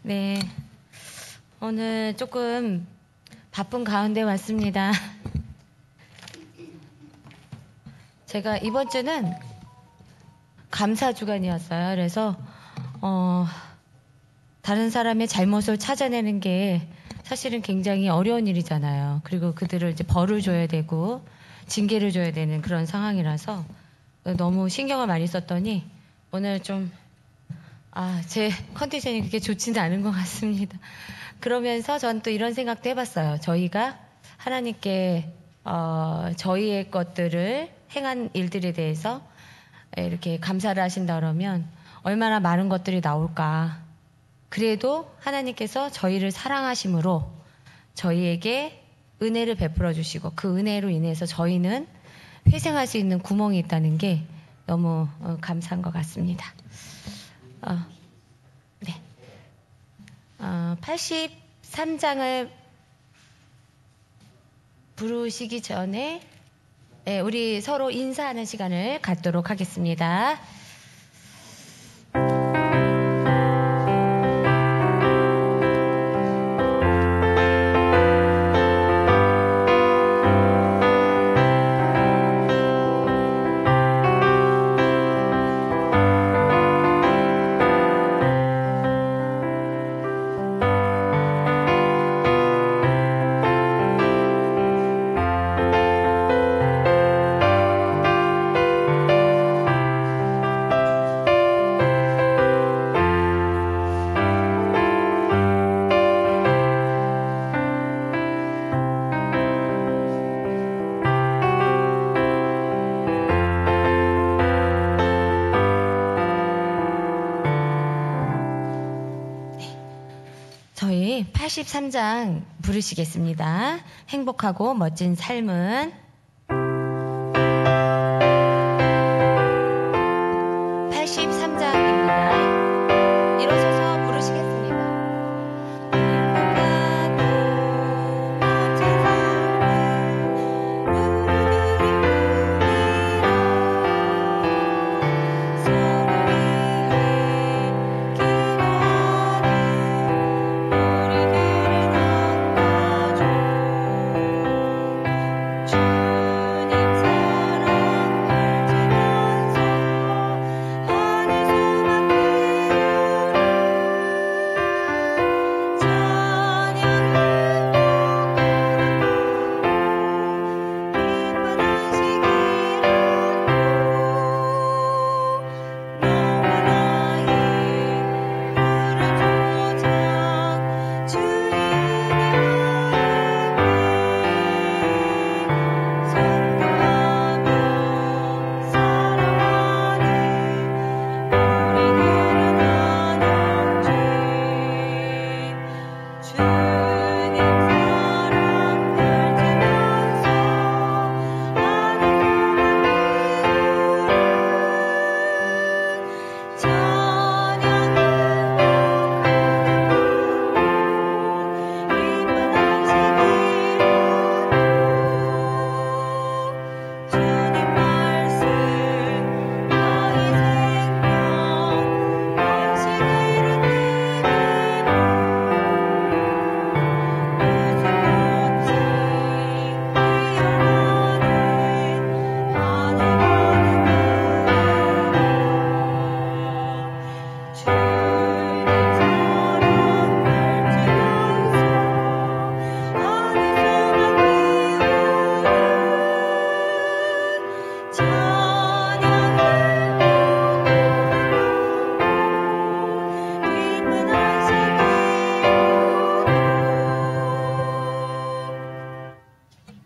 네, 오늘 조금 바쁜 가운데 왔습니다. 제가 이번 주는 감사 주간이었어요. 그래서 다른 사람의 잘못을 찾아내는 게 사실은 굉장히 어려운 일이잖아요. 그리고 그들을 이제 벌을 줘야 되고 징계를 줘야 되는 그런 상황이라서 너무 신경을 많이 썼더니 오늘 좀 제 컨디션이 그렇게 좋지는 않은 것 같습니다. 그러면서 전 또 이런 생각도 해봤어요. 저희가 하나님께 저희의 것들을 행한 일들에 대해서 이렇게 감사를 하신다 그러면 얼마나 많은 것들이 나올까. 그래도 하나님께서 저희를 사랑하심으로 저희에게 은혜를 베풀어 주시고 그 은혜로 인해서 저희는 회생할 수 있는 구멍이 있다는 게 너무 감사한 것 같습니다. 네. 83장을 부르시기 전에 우리 서로 인사하는 시간을 갖도록 하겠습니다. 저희 83장 부르시겠습니다. 행복하고 멋진 삶은 83장입니다. 일어서서 부르시겠습니다.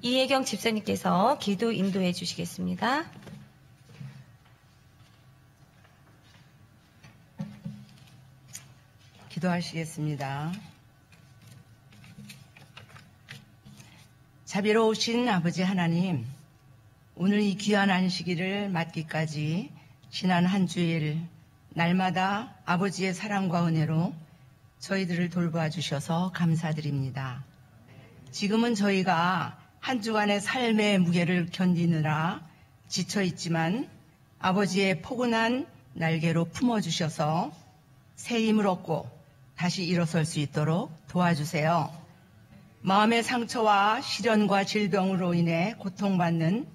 이혜경 집사님께서 기도 인도해 주시겠습니다. 기도하시겠습니다. 자비로우신 아버지 하나님, 오늘 이 귀한 안식일을 맞기까지 지난 한 주일 날마다 아버지의 사랑과 은혜로 저희들을 돌보아 주셔서 감사드립니다. 지금은 저희가 한 주간의 삶의 무게를 견디느라 지쳐있지만 아버지의 포근한 날개로 품어주셔서 새 힘을 얻고 다시 일어설 수 있도록 도와주세요. 마음의 상처와 시련과 질병으로 인해 고통받는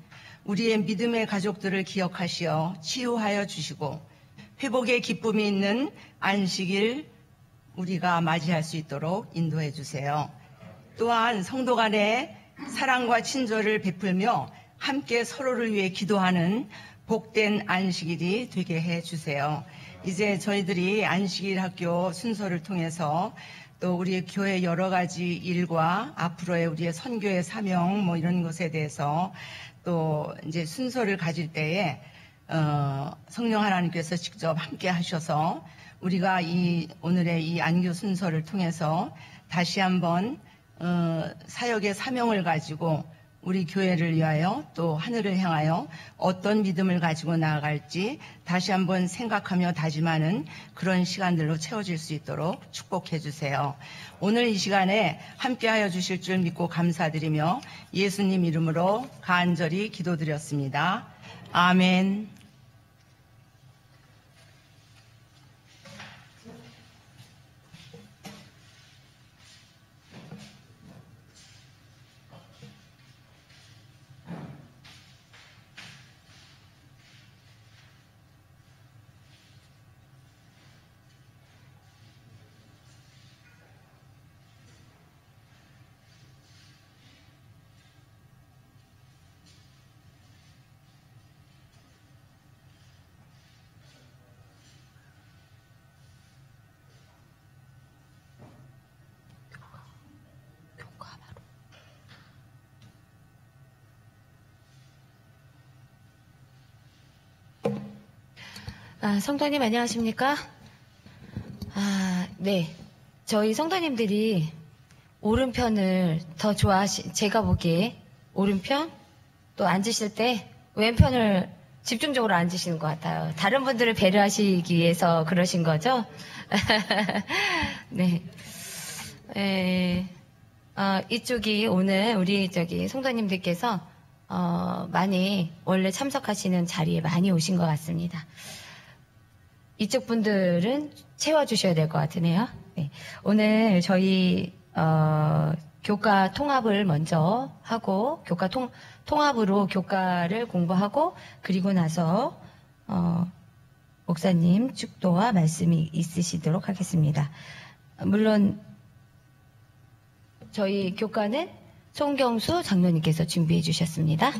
우리의 믿음의 가족들을 기억하시어 치유하여 주시고 회복의 기쁨이 있는 안식일 우리가 맞이할 수 있도록 인도해 주세요. 또한 성도 간에 사랑과 친절을 베풀며 함께 서로를 위해 기도하는 복된 안식일이 되게 해 주세요. 이제 저희들이 안식일 학교 순서를 통해서 또 우리 교회 여러 가지 일과 앞으로의 우리의 선교의 사명 뭐 이런 것에 대해서 또 이제 순서를 가질 때에 성령 하나님께서 직접 함께 하셔서 우리가 오늘의 이 안교 순서를 통해서 다시 한번 사역의 사명을 가지고 우리 교회를 위하여 또 하늘을 향하여 어떤 믿음을 가지고 나아갈지 다시 한번 생각하며 다짐하는 그런 시간들로 채워질 수 있도록 축복해 주세요. 오늘 이 시간에 함께하여 주실 줄 믿고 감사드리며 예수님 이름으로 간절히 기도드렸습니다. 아멘. 성도님 안녕하십니까? 네. 저희 성도님들이 오른편을 더 제가 보기에 오른편, 또 앉으실 때 왼편을 집중적으로 앉으시는 것 같아요. 다른 분들을 배려하시기 위해서 그러신 거죠? 네. 이쪽이 오늘 우리 성도님들께서 많이 원래 참석하시는 자리에 많이 오신 것 같습니다. 이쪽 분들은 채워주셔야 될 것 같으네요. 네. 오늘 저희 교과 통합을 먼저 하고 통합으로 교과를 공부하고 그리고 나서 목사님 축도와 말씀이 있으시도록 하겠습니다. 물론 저희 교과는 송경수 장로님께서 준비해 주셨습니다.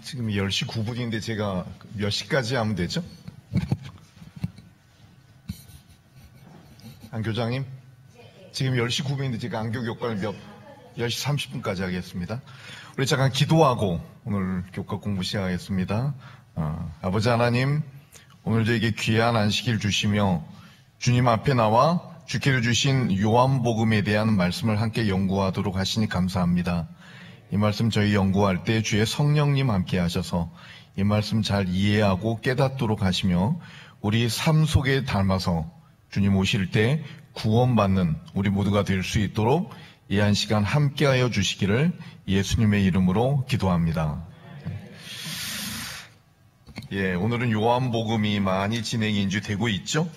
지금 10시 9분인데 제가 몇 시까지 하면 되죠? 안교장님? 지금 10시 9분인데 제가 안교교과를 10시 30분까지 하겠습니다. 우리 잠깐 기도하고 오늘 교과 공부 시작하겠습니다. 아버지 하나님, 오늘 저에게 귀한 안식일 주시며 주님 앞에 나와 주께로 주신 요한복음에 대한 말씀을 함께 연구하도록 하시니 감사합니다. 이 말씀 저희 연구할 때 주의 성령님 함께 하셔서 이 말씀 잘 이해하고 깨닫도록 하시며 우리 삶 속에 닮아서 주님 오실 때 구원받는 우리 모두가 될 수 있도록 이 한 시간 함께하여 주시기를 예수님의 이름으로 기도합니다. 오늘은 요한복음이 많이 진행이 이제 되고 있죠.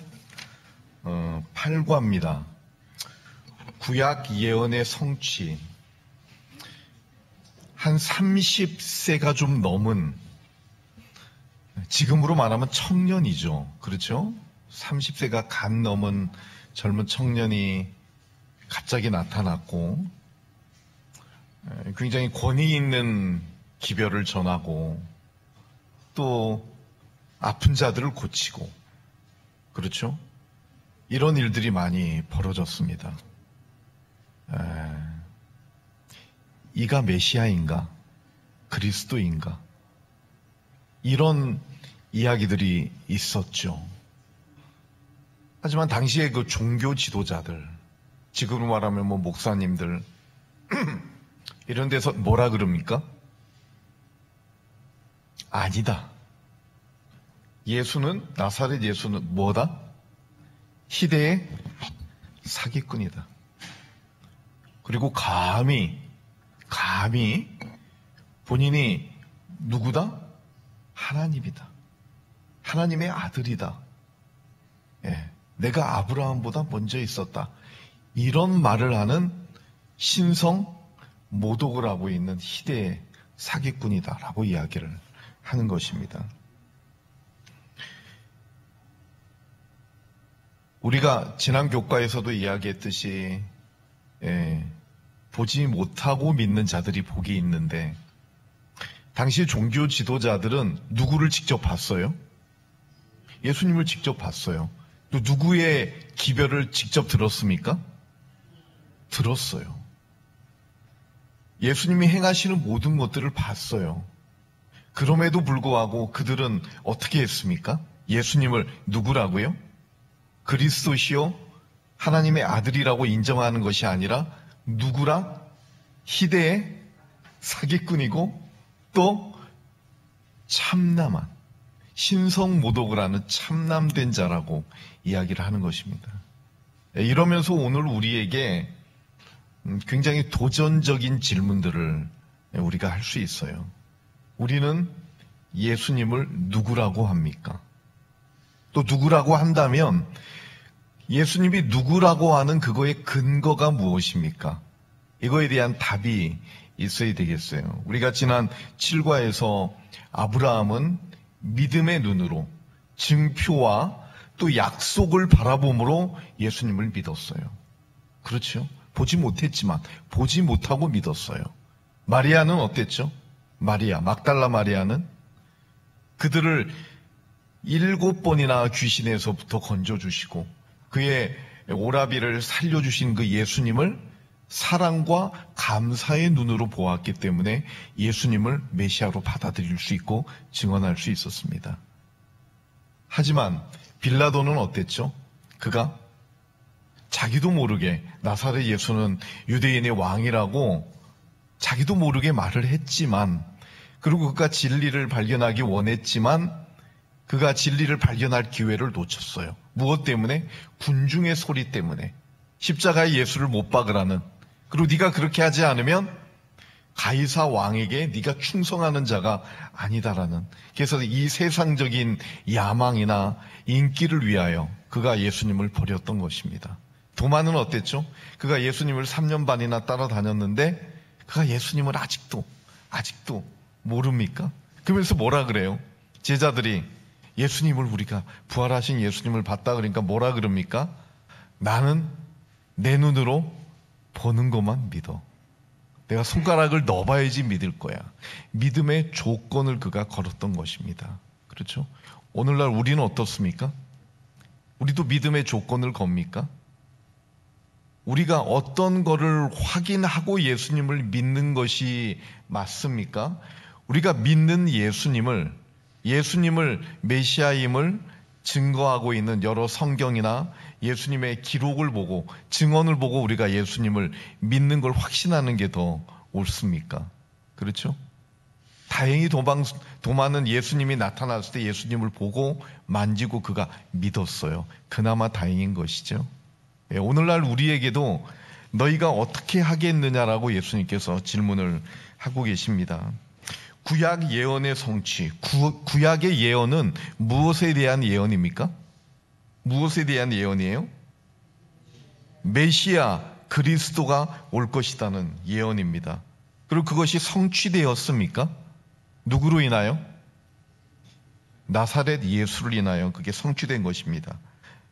8과입니다. 구약 예언의 성취. 한 30세가 좀 넘은, 지금으로 말하면 청년이죠. 그렇죠? 30세가 간 넘은 젊은 청년이 갑자기 나타났고 굉장히 권위 있는 기별을 전하고 또 아픈 자들을 고치고, 그렇죠? 이런 일들이 많이 벌어졌습니다. 이가 메시아인가? 그리스도인가? 이런 이야기들이 있었죠. 하지만 당시에 그 종교 지도자들, 지금으로 말하면 목사님들, 이런 데서 뭐라 그럽니까? 아니다. 나사렛 예수는 뭐다? 희대의 사기꾼이다. 그리고 감히 본인이 누구다? 하나님이다. 하나님의 아들이다. 예, 내가 아브라함보다 먼저 있었다. 이런 말을 하는 신성 모독을 하고 있는 희대의 사기꾼이다라고 이야기를 하는 것입니다. 우리가 지난 교과에서도 이야기했듯이 보지 못하고 믿는 자들이 복이 있는데, 당시 종교 지도자들은 누구를 직접 봤어요? 예수님을 직접 봤어요. 또 누구의 기별을 직접 들었습니까? 들었어요. 예수님이 행하시는 모든 것들을 봤어요. 그럼에도 불구하고 그들은 어떻게 했습니까? 예수님을 누구라고요? 그리스도시요 하나님의 아들이라고 인정하는 것이 아니라 누구라? 희대의 사기꾼이고 또 참남한 신성모독을 하는 참남된 자라고 이야기를 하는 것입니다. 이러면서 오늘 우리에게 굉장히 도전적인 질문들을 우리가 할 수 있어요. 우리는 예수님을 누구라고 합니까? 또 누구라고 한다면 예수님이 누구라고 하는 그거의 근거가 무엇입니까? 이거에 대한 답이 있어야 되겠어요. 우리가 지난 7과에서 아브라함은 믿음의 눈으로 증표와 또 약속을 바라봄으로 예수님을 믿었어요. 그렇죠? 보지 못했지만 보지 못하고 믿었어요. 마리아는 어땠죠? 막달라 마리아는 그들을 7번이나 귀신에서부터 건져주시고 그의 오라비를 살려주신 그 예수님을 사랑과 감사의 눈으로 보았기 때문에 예수님을 메시아로 받아들일 수 있고 증언할 수 있었습니다. 하지만 빌라도는 어땠죠? 그가 자기도 모르게 나사렛 예수는 유대인의 왕이라고 자기도 모르게 말을 했지만, 그리고 그가 진리를 발견하기 원했지만 그가 진리를 발견할 기회를 놓쳤어요. 무엇 때문에? 군중의 소리 때문에. 십자가에 예수를 못 박으라는, 그리고 네가 그렇게 하지 않으면 가이사 왕에게 네가 충성하는 자가 아니다라는, 그래서 이 세상적인 야망이나 인기를 위하여 그가 예수님을 버렸던 것입니다. 도마는 어땠죠? 그가 예수님을 3년 반이나 따라다녔는데 그가 예수님을 아직도 모릅니까? 그러면서 뭐라 그래요? 제자들이 예수님을, 우리가 부활하신 예수님을 봤다 그러니까 뭐라 그럽니까? 나는 내 눈으로 보는 것만 믿어. 내가 손가락을 넣어봐야지 믿을 거야. 믿음의 조건을 그가 걸었던 것입니다. 그렇죠? 오늘날 우리는 어떻습니까? 우리도 믿음의 조건을 겁니까? 우리가 어떤 거를 확인하고 예수님을 믿는 것이 맞습니까? 우리가 믿는 예수님을 메시아임을 증거하고 있는 여러 성경이나 예수님의 기록을 보고 증언을 보고 우리가 예수님을 믿는 걸 확신하는 게 더 옳습니까? 그렇죠? 다행히 도마는 예수님이 나타났을 때 예수님을 보고 만지고 그가 믿었어요. 그나마 다행인 것이죠. 오늘날 우리에게도 너희가 어떻게 하겠느냐라고 예수님께서 질문을 하고 계십니다. 구약 예언의 성취, 구약의 예언은 무엇에 대한 예언입니까? 무엇에 대한 예언이에요? 메시아 그리스도가 올 것이라는 예언입니다. 그리고 그것이 성취되었습니까? 누구로 인하여? 나사렛 예수를 인하여 그게 성취된 것입니다.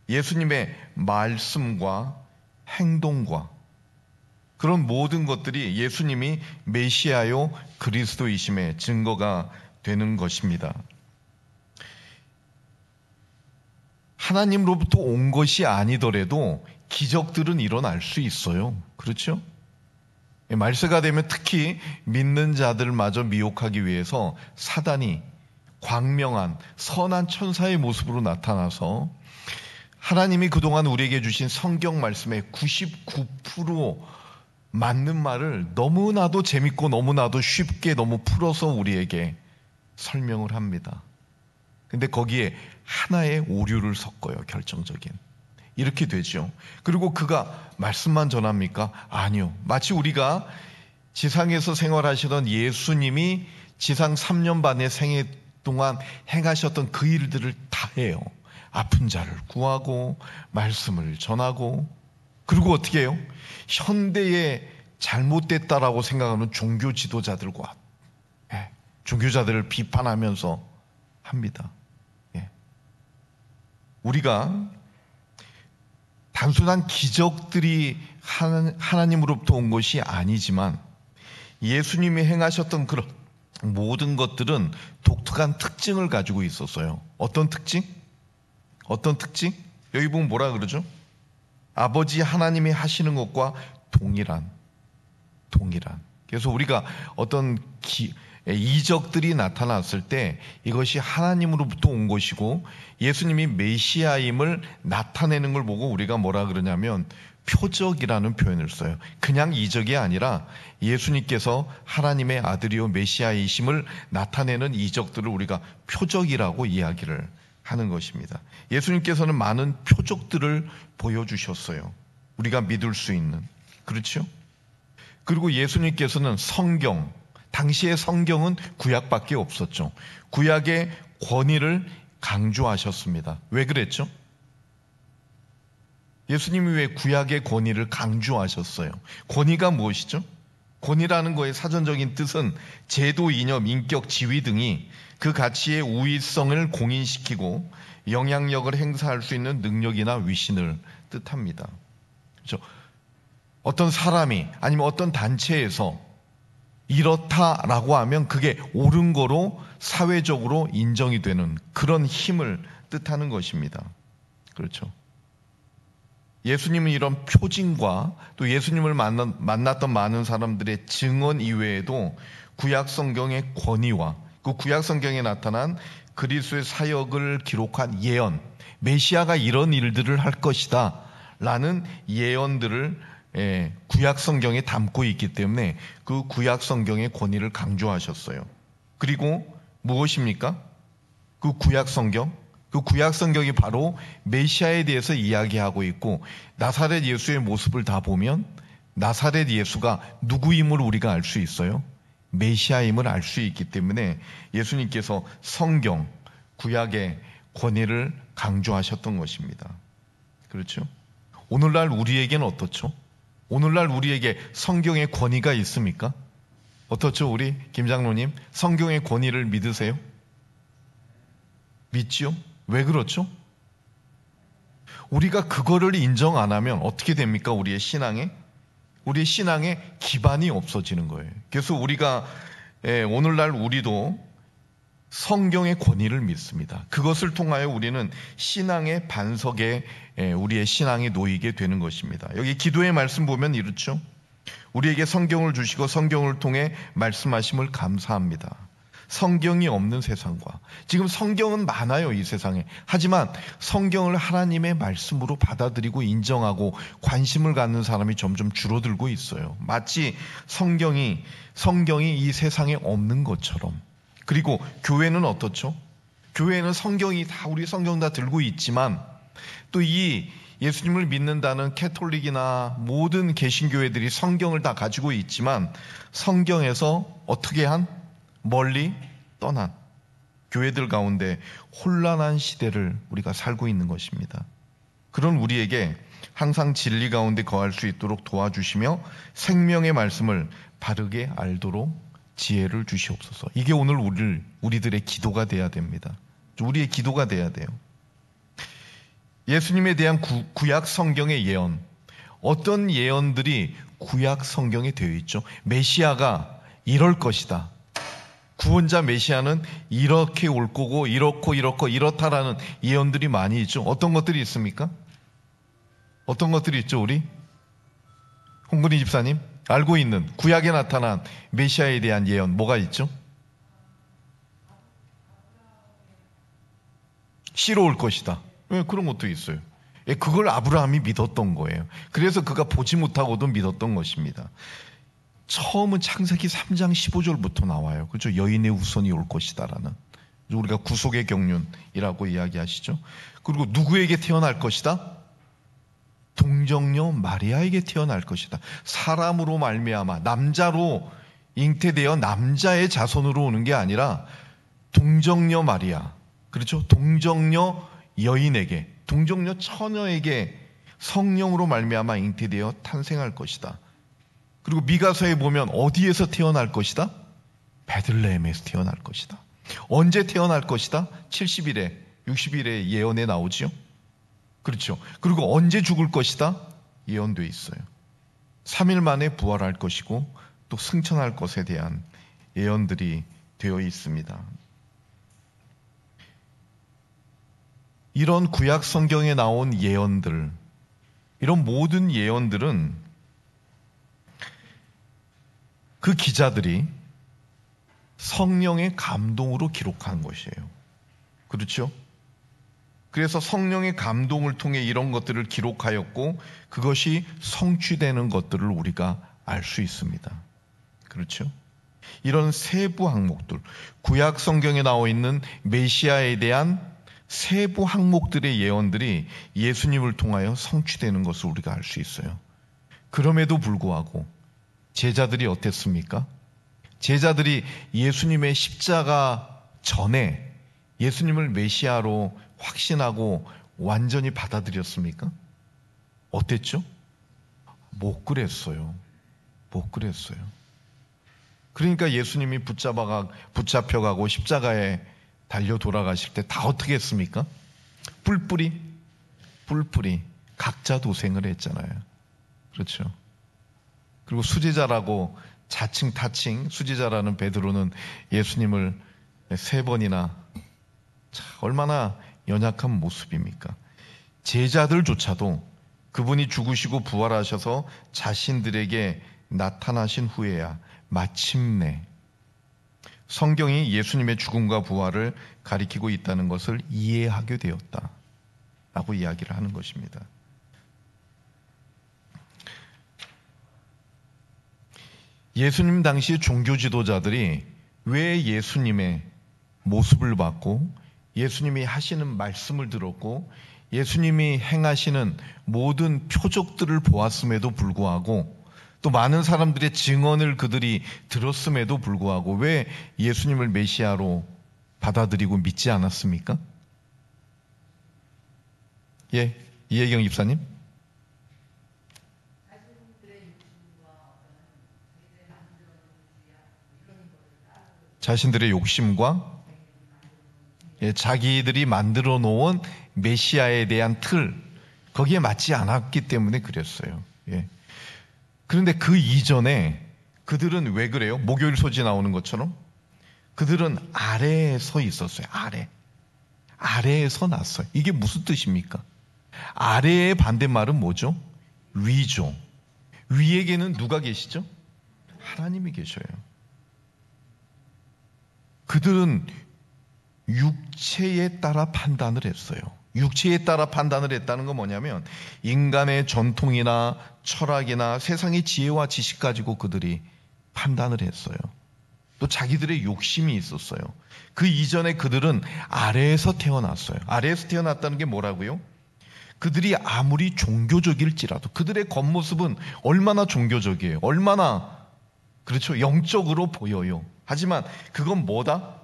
예수님의 말씀과 행동과 그런 모든 것들이 예수님이 메시아요 그리스도이심의 증거가 되는 것입니다. 하나님으로부터 온 것이 아니더라도 기적들은 일어날 수 있어요. 그렇죠? 말세가 되면 특히 믿는 자들마저 미혹하기 위해서 사단이 광명한 선한 천사의 모습으로 나타나서 하나님이 그동안 우리에게 주신 성경 말씀의 99% 맞는 말을 너무나도 재밌고 너무나도 쉽게 너무 풀어서 우리에게 설명을 합니다. 근데 거기에 하나의 오류를 섞어요. 결정적인. 이렇게 되죠. 그리고 그가 말씀만 전합니까? 아니요. 마치 우리가 지상에서 생활하시던 예수님이 지상 3년 반의 생애 동안 행하셨던 그 일들을 다 해요. 아픈 자를 구하고 말씀을 전하고, 그리고 어떻게 해요? 현대에 잘못됐다라고 생각하는 종교 지도자들과 종교자들을 비판하면서 합니다. 우리가 단순한 기적들이 하나님으로부터 온 것이 아니지만 예수님이 행하셨던 그런 모든 것들은 독특한 특징을 가지고 있었어요. 어떤 특징? 어떤 특징? 여기 보면 뭐라 그러죠? 아버지 하나님이 하시는 것과 동일한. 그래서 우리가 어떤 이적들이 나타났을 때 이것이 하나님으로부터 온 것이고 예수님이 메시아임을 나타내는 걸 보고 우리가 뭐라 그러냐면 표적이라는 표현을 써요. 그냥 이적이 아니라 예수님께서 하나님의 아들이요 메시아이심을 나타내는 이적들을 우리가 표적이라고 이야기를 하는 것입니다. 예수님께서는 많은 표적들을 보여주셨어요. 우리가 믿을 수 있는. 그렇죠? 그리고 예수님께서는 성경, 당시의 성경은 구약밖에 없었죠. 구약의 권위를 강조하셨습니다. 왜 그랬죠? 예수님이 왜 구약의 권위를 강조하셨어요? 권위가 무엇이죠? 권위라는 거의 사전적인 뜻은 제도, 이념, 인격, 지위 등이 그 가치의 우위성을 공인시키고 영향력을 행사할 수 있는 능력이나 위신을 뜻합니다. 그렇죠? 어떤 사람이 아니면 어떤 단체에서 이렇다라고 하면 그게 옳은 거로 사회적으로 인정이 되는 그런 힘을 뜻하는 것입니다. 그렇죠? 예수님은 이런 표징과 또 예수님을 만났던 많은 사람들의 증언 이외에도 구약 성경의 권위와 그 구약 성경에 나타난 그리스도의 사역을 기록한 예언, 메시아가 이런 일들을 할 것이다 라는 예언들을 구약 성경에 담고 있기 때문에 그 구약 성경의 권위를 강조하셨어요. 그리고 무엇입니까? 그 구약 성경이 바로 메시아에 대해서 이야기하고 있고 나사렛 예수의 모습을 다 보면 나사렛 예수가 누구임을 우리가 알 수 있어요. 메시아임을 알 수 있기 때문에 예수님께서 성경, 구약의 권위를 강조하셨던 것입니다. 그렇죠? 오늘날 우리에게는 어떻죠? 오늘날 우리에게 성경의 권위가 있습니까? 어떻죠? 우리 김 장로님, 성경의 권위를 믿으세요? 믿지요? 왜 그렇죠? 우리가 그거를 인정 안 하면 어떻게 됩니까? 우리의 신앙에 기반이 없어지는 거예요. 그래서 우리가 오늘날 우리도 성경의 권위를 믿습니다. 그것을 통하여 우리는 신앙의 반석에 우리의 신앙이 놓이게 되는 것입니다. 여기 기도의 말씀 보면 이렇죠. 우리에게 성경을 주시고 성경을 통해 말씀하심을 감사합니다. 성경이 없는 세상과 지금 성경은 많아요, 이 세상에. 하지만 성경을 하나님의 말씀으로 받아들이고 인정하고 관심을 갖는 사람이 점점 줄어들고 있어요. 마치 성경이 이 세상에 없는 것처럼. 그리고 교회는 어떻죠? 교회는 성경이 다 우리 성경 다 들고 있지만 또 이 예수님을 믿는다는 캐톨릭이나 모든 개신교회들이 성경을 다 가지고 있지만 성경에서 어떻게 멀리 떠난 교회들 가운데 혼란한 시대를 우리가 살고 있는 것입니다. 그런 우리에게 항상 진리 가운데 거할 수 있도록 도와주시며 생명의 말씀을 바르게 알도록 지혜를 주시옵소서. 이게 오늘 우리들의 기도가 돼야 됩니다. 우리의 기도가 돼야 돼요. 예수님에 대한 구약 성경의 예언, 어떤 예언들이 구약 성경에 되어 있죠? 메시아가 이럴 것이다. 구원자 메시아는 이렇게 올 거고 이렇고 이렇다라는 예언들이 많이 있죠. 어떤 것들이 있습니까? 어떤 것들이 있죠, 우리? 홍근희 집사님, 알고 있는 구약에 나타난 메시아에 대한 예언 뭐가 있죠? 씨로 올 것이다. 그런 것도 있어요. 그걸 아브라함이 믿었던 거예요. 그래서 그가 보지 못하고도 믿었던 것입니다. 처음은 창세기 3장 15절부터 나와요. 그렇죠? 여인의 후손이 올 것이다라는. 우리가 구속의 경륜이라고 이야기하시죠. 그리고 누구에게 태어날 것이다? 동정녀 마리아에게 태어날 것이다. 사람으로 말미암아 남자로 잉태되어 남자의 자손으로 오는 게 아니라 동정녀 마리아, 그렇죠? 동정녀 여인에게, 동정녀 처녀에게 성령으로 말미암아 잉태되어 탄생할 것이다. 그리고 미가서에 보면 어디에서 태어날 것이다? 베들레헴에서 태어날 것이다. 언제 태어날 것이다? 70일에, 60일에 예언에 나오지요. 그렇죠. 그리고 언제 죽을 것이다? 예언돼 있어요. 3일 만에 부활할 것이고 또 승천할 것에 대한 예언들이 되어 있습니다. 이런 구약 성경에 나온 예언들, 이런 모든 예언들은 그 기자들이 성령의 감동으로 기록한 것이에요. 그렇죠? 그래서 성령의 감동을 통해 이런 것들을 기록하였고 그것이 성취되는 것들을 우리가 알 수 있습니다. 그렇죠? 이런 세부 항목들, 구약 성경에 나와 있는 메시아에 대한 세부 항목들의 예언들이 예수님을 통하여 성취되는 것을 우리가 알 수 있어요. 그럼에도 불구하고 제자들이 어땠습니까? 제자들이 예수님의 십자가 전에 예수님을 메시아로 확신하고 완전히 받아들였습니까? 어땠죠? 못 그랬어요. 못 그랬어요. 그러니까 예수님이 붙잡혀가고 십자가에 달려 돌아가실 때 다 어떻게 했습니까? 뿔뿔이 각자 도생을 했잖아요. 그렇죠? 그리고 수제자라고 자칭 타칭 수제자라는 베드로는 예수님을 3번이나, 얼마나 연약한 모습입니까? 제자들조차도 그분이 죽으시고 부활하셔서 자신들에게 나타나신 후에야 마침내 성경이 예수님의 죽음과 부활을 가리키고 있다는 것을 이해하게 되었다라고 이야기를 하는 것입니다. 예수님 당시 종교 지도자들이 왜 예수님의 모습을 봤고 예수님이 하시는 말씀을 들었고 예수님이 행하시는 모든 표적들을 보았음에도 불구하고 또 많은 사람들의 증언을 그들이 들었음에도 불구하고 왜 예수님을 메시아로 받아들이고 믿지 않았습니까? 예, 이혜경 집사님. 자신들의 욕심과 자기들이 만들어 놓은 메시아에 대한 틀, 거기에 맞지 않았기 때문에 그랬어요. 예. 그런데 그 이전에 그들은 왜 그래요? 목요일 소지 나오는 것처럼 그들은 아래에 서 있었어요. 아래에 서 났어요. 이게 무슨 뜻입니까? 아래의 반대말은 뭐죠? 위죠. 위에게는 누가 계시죠? 하나님이 계셔요. 그들은 육체에 따라 판단을 했어요. 육체에 따라 판단을 했다는 건 뭐냐면 인간의 전통이나 철학이나 세상의 지혜와 지식 가지고 그들이 판단을 했어요. 또 자기들의 욕심이 있었어요. 그 이전에 그들은 아래에서 태어났어요. 아래에서 태어났다는 게 뭐라고요? 그들이 아무리 종교적일지라도 그들의 겉모습은 얼마나 종교적이에요. 얼마나 그렇죠. 영적으로 보여요. 하지만 그건 뭐다?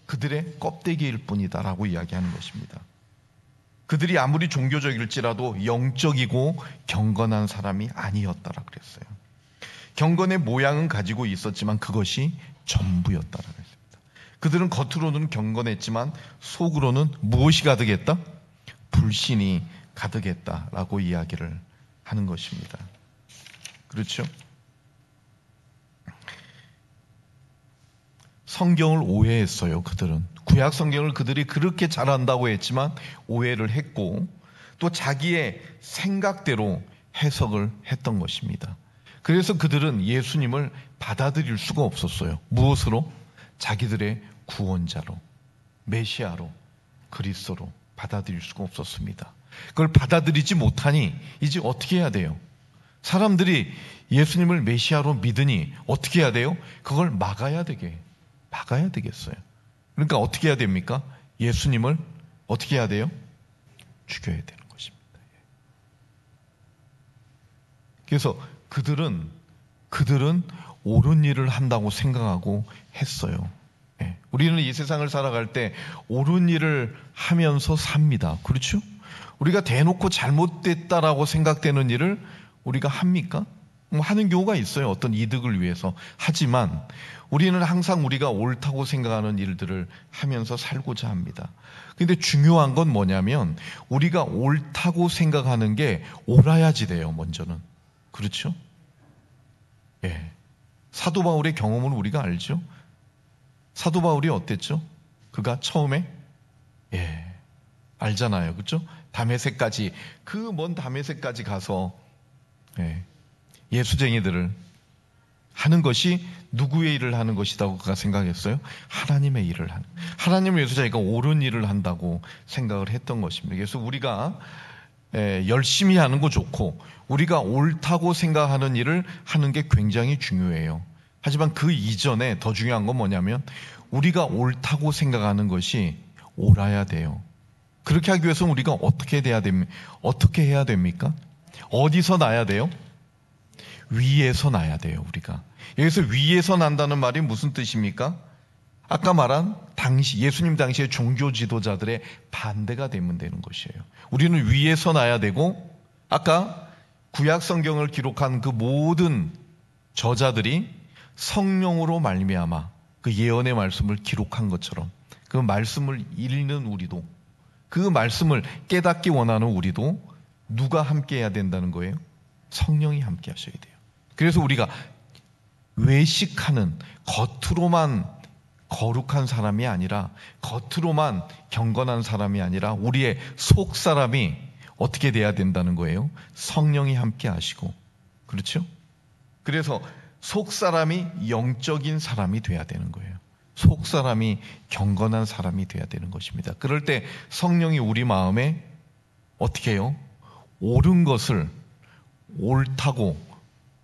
그들의 껍데기일 뿐이다라고 이야기하는 것입니다. 그들이 아무리 종교적일지라도 영적이고 경건한 사람이 아니었다라 그랬어요. 경건의 모양은 가지고 있었지만 그것이 전부였다라 그랬습니다. 그들은 겉으로는 경건했지만 속으로는 무엇이 가득했다? 불신이 가득했다라고 이야기를 하는 것입니다. 그렇죠? 성경을 오해했어요. 그들은 구약 성경을 그들이 그렇게 잘한다고 했지만 오해를 했고 또 자기의 생각대로 해석을 했던 것입니다. 그래서 그들은 예수님을 받아들일 수가 없었어요. 무엇으로? 자기들의 구원자로, 메시아로, 그리스도로 받아들일 수가 없었습니다. 그걸 받아들이지 못하니 이제 어떻게 해야 돼요? 사람들이 예수님을 메시아로 믿으니 어떻게 해야 돼요? 그걸 막아야 되겠어요. 그러니까 어떻게 해야 됩니까? 예수님을 어떻게 해야 돼요? 죽여야 되는 것입니다. 그래서 그들은 옳은 일을 한다고 생각하고 했어요. 예. 우리는 이 세상을 살아갈 때 옳은 일을 하면서 삽니다. 그렇죠? 우리가 대놓고 잘못됐다라고 생각되는 일을 우리가 합니까? 하는 경우가 있어요. 어떤 이득을 위해서. 하지만 우리는 항상 우리가 옳다고 생각하는 일들을 하면서 살고자 합니다. 근데 중요한 건 뭐냐면 우리가 옳다고 생각하는 게 옳아야지 돼요. 먼저는. 그렇죠? 예. 사도 바울의 경험을 우리가 알죠? 사도 바울이 어땠죠? 그가 처음에 알잖아요. 그렇죠? 다메섹까지, 그 먼 다메섹까지 가서 예수쟁이들을 하는 것이 누구의 일을 하는 것이라고 그가 생각했어요? 하나님의 일을 하는, 하나님의 예수자니까 옳은 일을 한다고 생각을 했던 것입니다. 그래서 우리가 열심히 하는 거 좋고 우리가 옳다고 생각하는 일을 하는 게 굉장히 중요해요. 하지만 그 이전에 더 중요한 건 뭐냐면 우리가 옳다고 생각하는 것이 옳아야 돼요. 그렇게 하기 위해서는 우리가 어떻게 해야 됩니까? 어디서 나야 돼요? 위에서 나야 돼요. 우리가 여기서 위에서 난다는 말이 무슨 뜻입니까? 아까 말한 예수님 당시의 종교 지도자들의 반대가 되면 되는 것이에요. 우리는 위에서 나야 되고, 아까 구약 성경을 기록한 그 모든 저자들이 성령으로 말미암아 그 예언의 말씀을 기록한 것처럼 그 말씀을 읽는 우리도, 그 말씀을 깨닫기 원하는 우리도 누가 함께 해야 된다는 거예요? 성령이 함께 하셔야 돼요. 그래서 우리가 외식하는, 겉으로만 거룩한 사람이 아니라, 겉으로만 경건한 사람이 아니라 우리의 속 사람이 어떻게 돼야 된다는 거예요? 성령이 함께 하시고. 그렇죠? 그래서 속 사람이 영적인 사람이 돼야 되는 거예요. 속 사람이 경건한 사람이 돼야 되는 것입니다. 그럴 때 성령이 우리 마음에 어떻게 해요? 옳은 것을 옳다고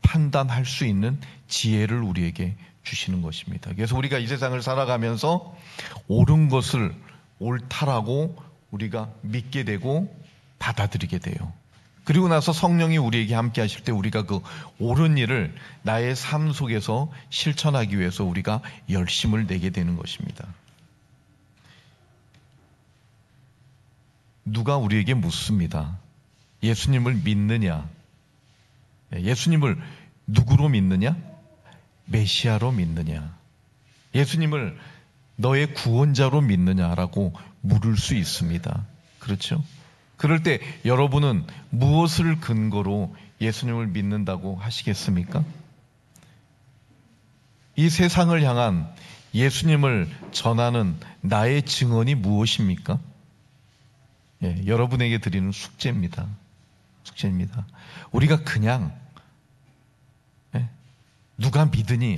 판단할 수 있는 지혜를 우리에게 주시는 것입니다. 그래서 우리가 이 세상을 살아가면서 옳은 것을 옳다라고 우리가 믿게 되고 받아들이게 돼요. 그리고 나서 성령이 우리에게 함께 하실 때 우리가 그 옳은 일을 나의 삶 속에서 실천하기 위해서 우리가 열심을 내게 되는 것입니다. 누가 우리에게 묻습니다. 예수님을 믿느냐? 예수님을 누구로 믿느냐? 메시아로 믿느냐? 예수님을 너의 구원자로 믿느냐라고 물을 수 있습니다. 그렇죠? 그럴 때 여러분은 무엇을 근거로 예수님을 믿는다고 하시겠습니까? 이 세상을 향한 예수님을 전하는 나의 증언이 무엇입니까? 여러분에게 드리는 숙제입니다. 숙제입니다. 우리가 그냥 누가 믿으니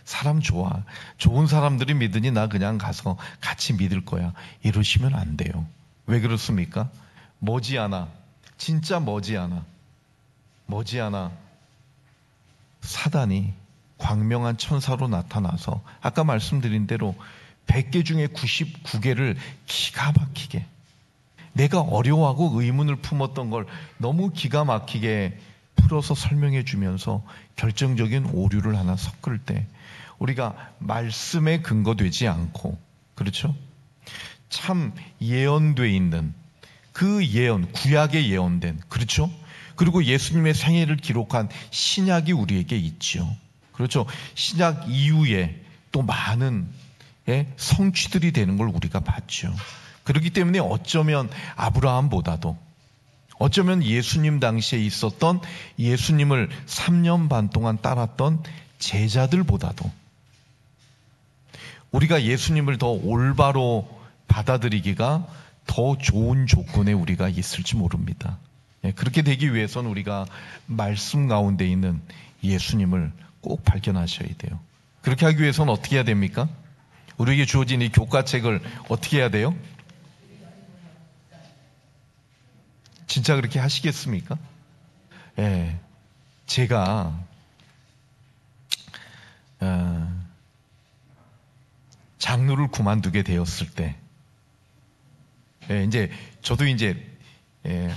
사람 좋아, 좋은 사람들이 믿으니 나 그냥 가서 같이 믿을 거야, 이러시면 안 돼요. 왜 그렇습니까? 머지않아, 진짜 머지않아 사단이 광명한 천사로 나타나서 아까 말씀드린 대로 100개 중에 99개를 기가 막히게, 내가 어려워하고 의문을 품었던 걸 너무 기가 막히게 풀어서 설명해 주면서 결정적인 오류를 하나 섞을 때 우리가 말씀에 근거되지 않고, 그렇죠? 참 예언돼 있는 그 예언, 구약에 예언된, 그렇죠? 그리고 예수님의 생애를 기록한 신약이 우리에게 있죠. 그렇죠? 신약 이후에 또 많은 성취들이 되는 걸 우리가 봤죠. 그렇기 때문에 어쩌면 아브라함보다도, 어쩌면 예수님 당시에 있었던 예수님을 3년 반 동안 따랐던 제자들보다도 우리가 예수님을 더 올바로 받아들이기가 더 좋은 조건에 우리가 있을지 모릅니다. 그렇게 되기 위해서는 우리가 말씀 가운데 있는 예수님을 꼭 발견하셔야 돼요. 그렇게 하기 위해서는 어떻게 해야 됩니까? 우리에게 주어진 이 교과책을 어떻게 해야 돼요? 진짜 그렇게 하시겠습니까? 제가 장로를 그만두게 되었을 때, 저도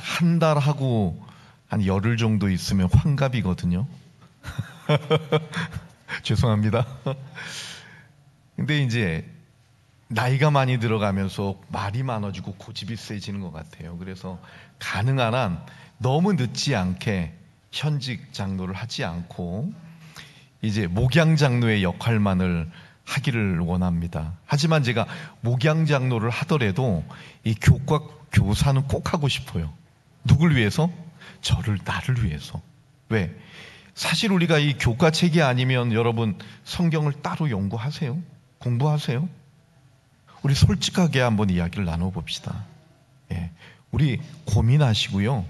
한 달 하고 한 열흘 정도 있으면 환갑이거든요. 죄송합니다. 근데 이제 나이가 많이 들어가면서 말이 많아지고 고집이 세지는 것 같아요. 그래서 가능한 한 너무 늦지 않게 현직 장로를 하지 않고 이제 목양 장로의 역할만을 하기를 원합니다. 하지만 제가 목양 장로를 하더라도 이 교과 교사는 꼭 하고 싶어요. 누굴 위해서? 나를 위해서. 왜? 사실 우리가 이 교과책이 아니면 여러분 성경을 따로 연구하세요? 공부하세요? 우리 솔직하게 한번 이야기를 나눠봅시다. 예, 우리 고민하시고요.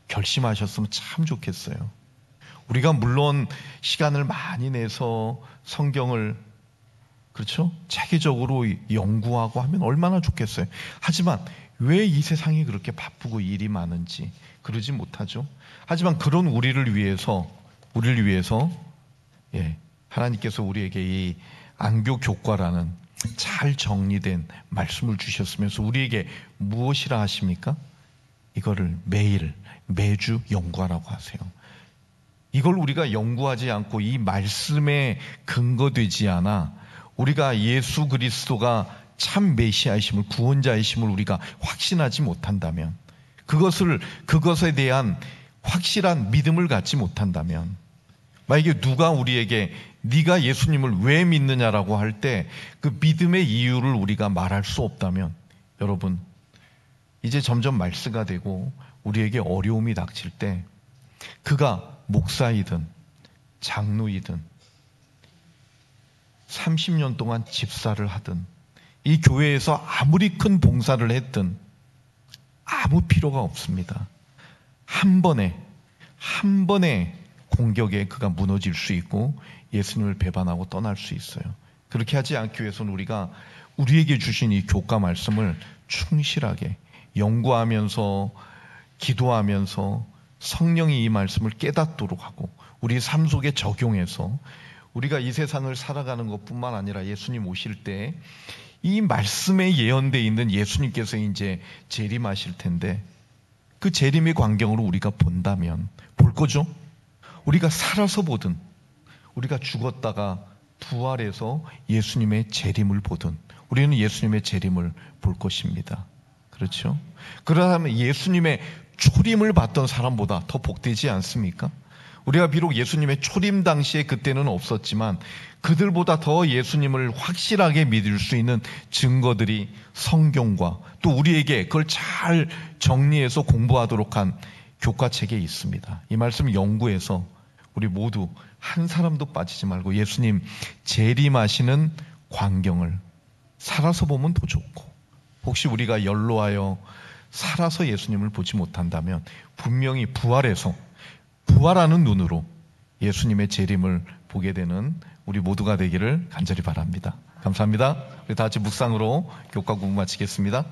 결심하셨으면 참 좋겠어요. 우리가 물론 시간을 많이 내서 성경을 그렇죠? 체계적으로 연구하고 하면 얼마나 좋겠어요. 하지만 왜 이 세상이 그렇게 바쁘고 일이 많은지 그러지 못하죠. 하지만 그런 우리를 위해서 예, 하나님께서 우리에게 이 안교 교과라는 잘 정리된 말씀을 주셨으면서 우리에게 무엇이라 하십니까? 이거를 매주 연구하라고 하세요. 이걸 우리가 연구하지 않고 이 말씀에 근거되지 않아 우리가 예수 그리스도가 참 메시아이심을 구원자이심을 우리가 확신하지 못한다면 그것에 대한 확실한 믿음을 갖지 못한다면 만약에 누가 우리에게 네가 예수님을 왜 믿느냐라고 할 때 그 믿음의 이유를 우리가 말할 수 없다면 여러분 이제 점점 말세가 되고 우리에게 어려움이 닥칠 때 그가 목사이든 장로이든 30년 동안 집사를 하든 이 교회에서 아무리 큰 봉사를 했든 아무 필요가 없습니다. 한 번에 공격에 그가 무너질 수 있고 예수님을 배반하고 떠날 수 있어요. 그렇게 하지 않기 위해서는 우리가 우리에게 주신 이 교과 말씀을 충실하게 연구하면서 기도하면서 성령이 이 말씀을 깨닫도록 하고 우리 삶 속에 적용해서 우리가 이 세상을 살아가는 것뿐만 아니라 예수님 오실 때 이 말씀에 예언되어 있는 예수님께서 이제 재림하실 텐데 그 재림의 광경으로 우리가 본다면 볼 거죠? 우리가 살아서 보든 우리가 죽었다가 부활해서 예수님의 재림을 보든 우리는 예수님의 재림을 볼 것입니다. 그렇죠? 그러면 예수님의 초림을 봤던 사람보다 더 복되지 않습니까? 우리가 비록 예수님의 초림 당시에 그때는 없었지만 그들보다 더 예수님을 확실하게 믿을 수 있는 증거들이 성경과 또 우리에게 그걸 잘 정리해서 공부하도록 한 교과책에 있습니다. 이 말씀 연구해서 우리 모두 한 사람도 빠지지 말고 예수님 재림하시는 광경을 살아서 보면 더 좋고 혹시 우리가 연로하여 살아서 예수님을 보지 못한다면 분명히 부활하는 눈으로 예수님의 재림을 보게 되는 우리 모두가 되기를 간절히 바랍니다. 감사합니다. 우리 다 같이 묵상으로 교과 공부 마치겠습니다.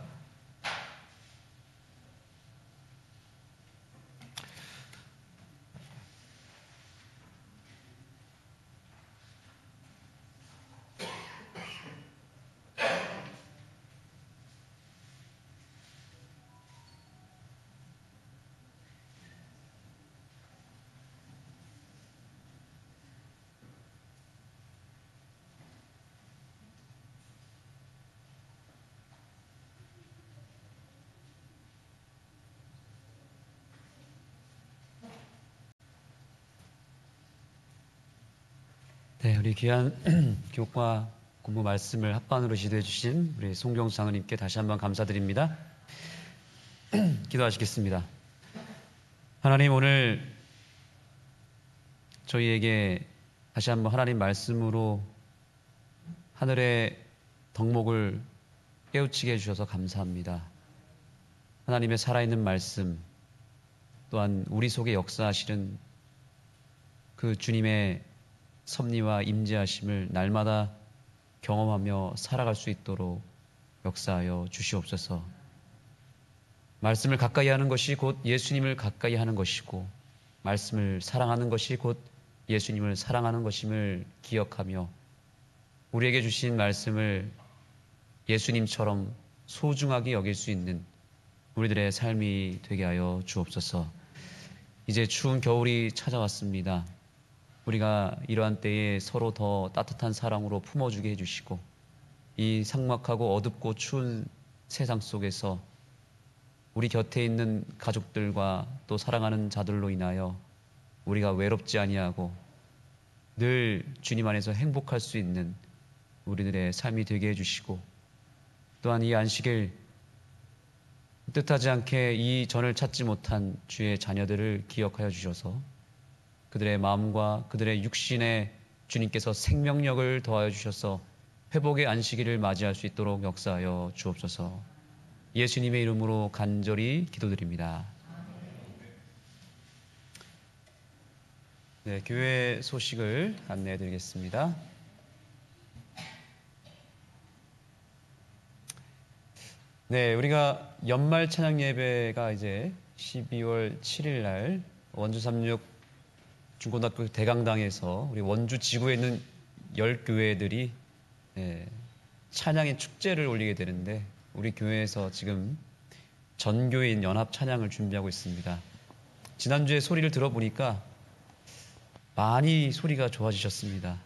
네, 우리 귀한 교과 공부 말씀을 합반으로 지도해 주신 우리 송경 장로님께 다시 한번 감사드립니다. 기도하시겠습니다. 하나님, 오늘 저희에게 다시 한번 하나님 말씀으로 하늘의 덕목을 깨우치게 해주셔서 감사합니다. 하나님의 살아있는 말씀 또한 우리 속에 역사하시는 그 주님의 섭리와 임재하심을 날마다 경험하며 살아갈 수 있도록 역사하여 주시옵소서. 말씀을 가까이 하는 것이 곧 예수님을 가까이 하는 것이고 말씀을 사랑하는 것이 곧 예수님을 사랑하는 것임을 기억하며 우리에게 주신 말씀을 예수님처럼 소중하게 여길 수 있는 우리들의 삶이 되게 하여 주옵소서. 이제 추운 겨울이 찾아왔습니다. 우리가 이러한 때에 서로 더 따뜻한 사랑으로 품어주게 해주시고 이 삭막하고 어둡고 추운 세상 속에서 우리 곁에 있는 가족들과 또 사랑하는 자들로 인하여 우리가 외롭지 아니하고 늘 주님 안에서 행복할 수 있는 우리들의 삶이 되게 해주시고 또한 이 안식일 뜻하지 않게 이 전을 찾지 못한 주의 자녀들을 기억하여 주셔서 그들의 마음과 그들의 육신에 주님께서 생명력을 더하여 주셔서 회복의 안식일을 맞이할 수 있도록 역사하여 주옵소서. 예수님의 이름으로 간절히 기도드립니다. 네, 교회 소식을 안내해 드리겠습니다. 네, 우리가 연말 찬양 예배가 이제 12월 7일 날 원주 36 중고등학교 대강당에서 우리 원주 지구에 있는 10교회들이 찬양의 축제를 올리게 되는데 우리 교회에서 지금 전교인 연합 찬양을 준비하고 있습니다. 지난주에 소리를 들어보니까 많이 소리가 좋아지셨습니다.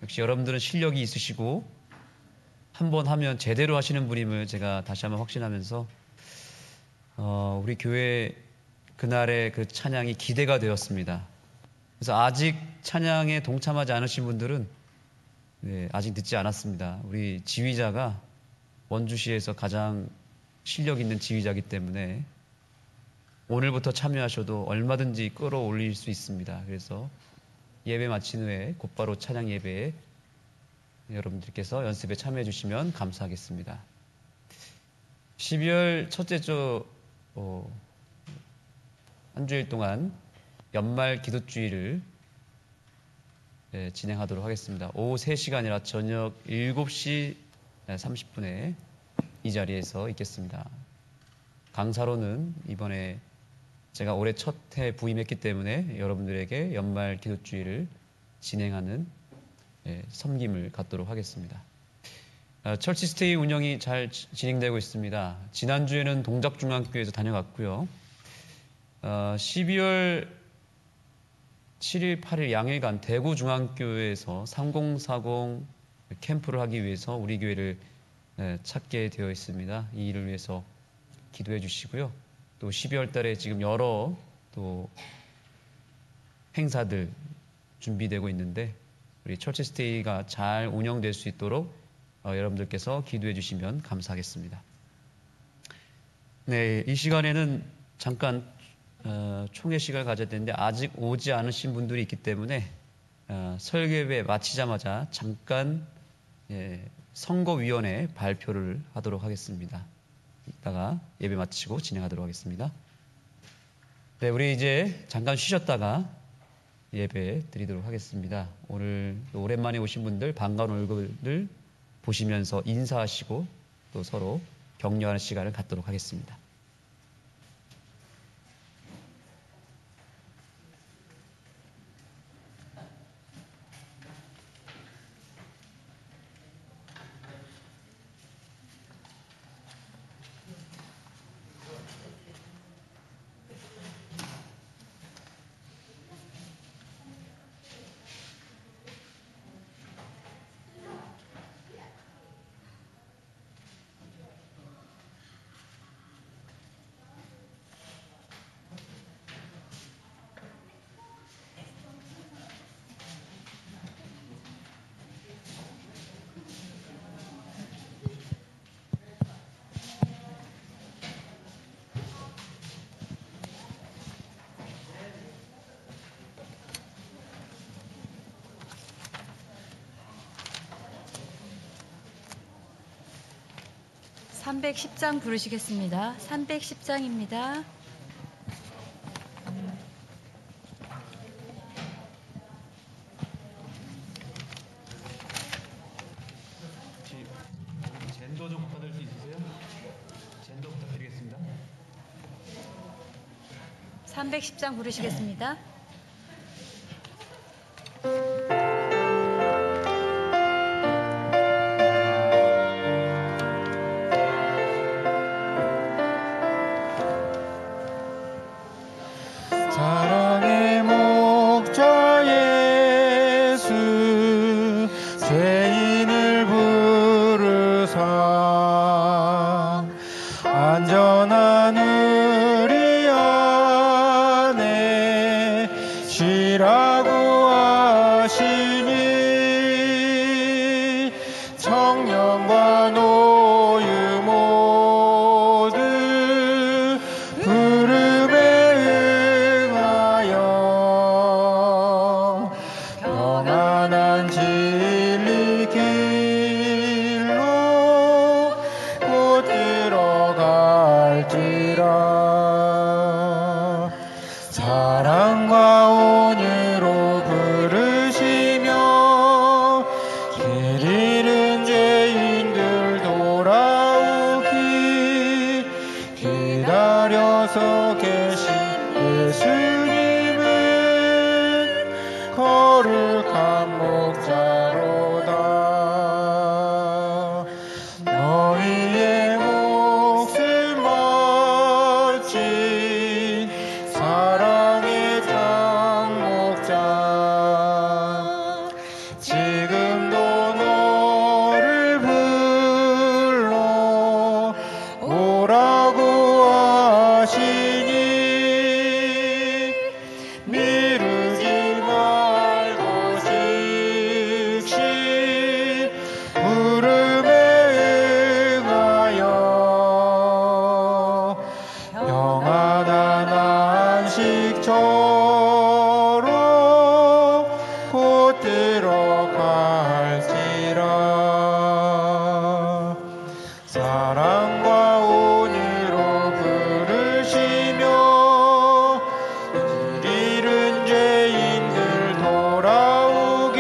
역시 여러분들은 실력이 있으시고 한번 하면 제대로 하시는 분임을 제가 다시 한번 확신하면서 우리 교회 그날의 그 찬양이 기대가 되었습니다. 그래서 아직 찬양에 동참하지 않으신 분들은 아직 늦지 않았습니다. 우리 지휘자가 원주시에서 가장 실력 있는 지휘자이기 때문에 오늘부터 참여하셔도 얼마든지 끌어올릴 수 있습니다. 그래서 예배 마친 후에 곧바로 찬양 예배에 여러분들께서 연습에 참여해 주시면 감사하겠습니다. 12월 첫째 주 한 주일 동안 연말 기도주의를 진행하도록 하겠습니다. 오후 3시가 아니라 저녁 7시 30분에 이 자리에서 있겠습니다. 강사로는 이번에 제가 올해 첫 해 부임했기 때문에 여러분들에게 연말 기도주의를 진행하는 섬김을 갖도록 하겠습니다. 철치스테이 운영이 잘 진행되고 있습니다. 지난주에는 동작중앙교회에서 다녀갔고요. 12월 7일, 8일 양일간 대구중앙교회에서 3040 캠프를 하기 위해서 우리 교회를 찾게 되어 있습니다. 이 일을 위해서 기도해 주시고요. 또 12월 달에 지금 여러 또 행사들 준비되고 있는데 우리 철치스테이가 잘 운영될 수 있도록 여러분들께서 기도해 주시면 감사하겠습니다. 네, 이 시간에는 잠깐 총회 시간을 가져야 되는데 아직 오지 않으신 분들이 있기 때문에 설교예배 마치자마자 잠깐 선거위원회 발표를 하도록 하겠습니다. 이따가 예배 마치고 진행하도록 하겠습니다. 네, 우리 이제 잠깐 쉬셨다가 예배 드리도록 하겠습니다. 오늘 오랜만에 오신 분들 반가운 얼굴을 보시면서 인사하시고 또 서로 격려하는 시간을 갖도록 하겠습니다. (310장) 부르시겠습니다. 310장입니다. 젠도 좀 받을 수 있으세요? 젠도 부탁드리겠습니다. 310장 부르시겠습니다. 사랑의 목자의 성령과 노유 모두 부름에 응하여 평안한 진리 길로 곧 들어갈지라. 사랑과 온유로 부르시며 길 잃은 죄인들 돌아오기 기다려서 계신 예수님은 거룩한 목자로다. 너희의 몫을 마친 사랑의 장목자 지금도 너를 불러 오라고 하시니 미루지 말고 즉시 부름에 응하여 평안한 안식처로 곧 들어갈지라. 사랑과 온유로 부르시며 길 잃은 죄인들 돌아오기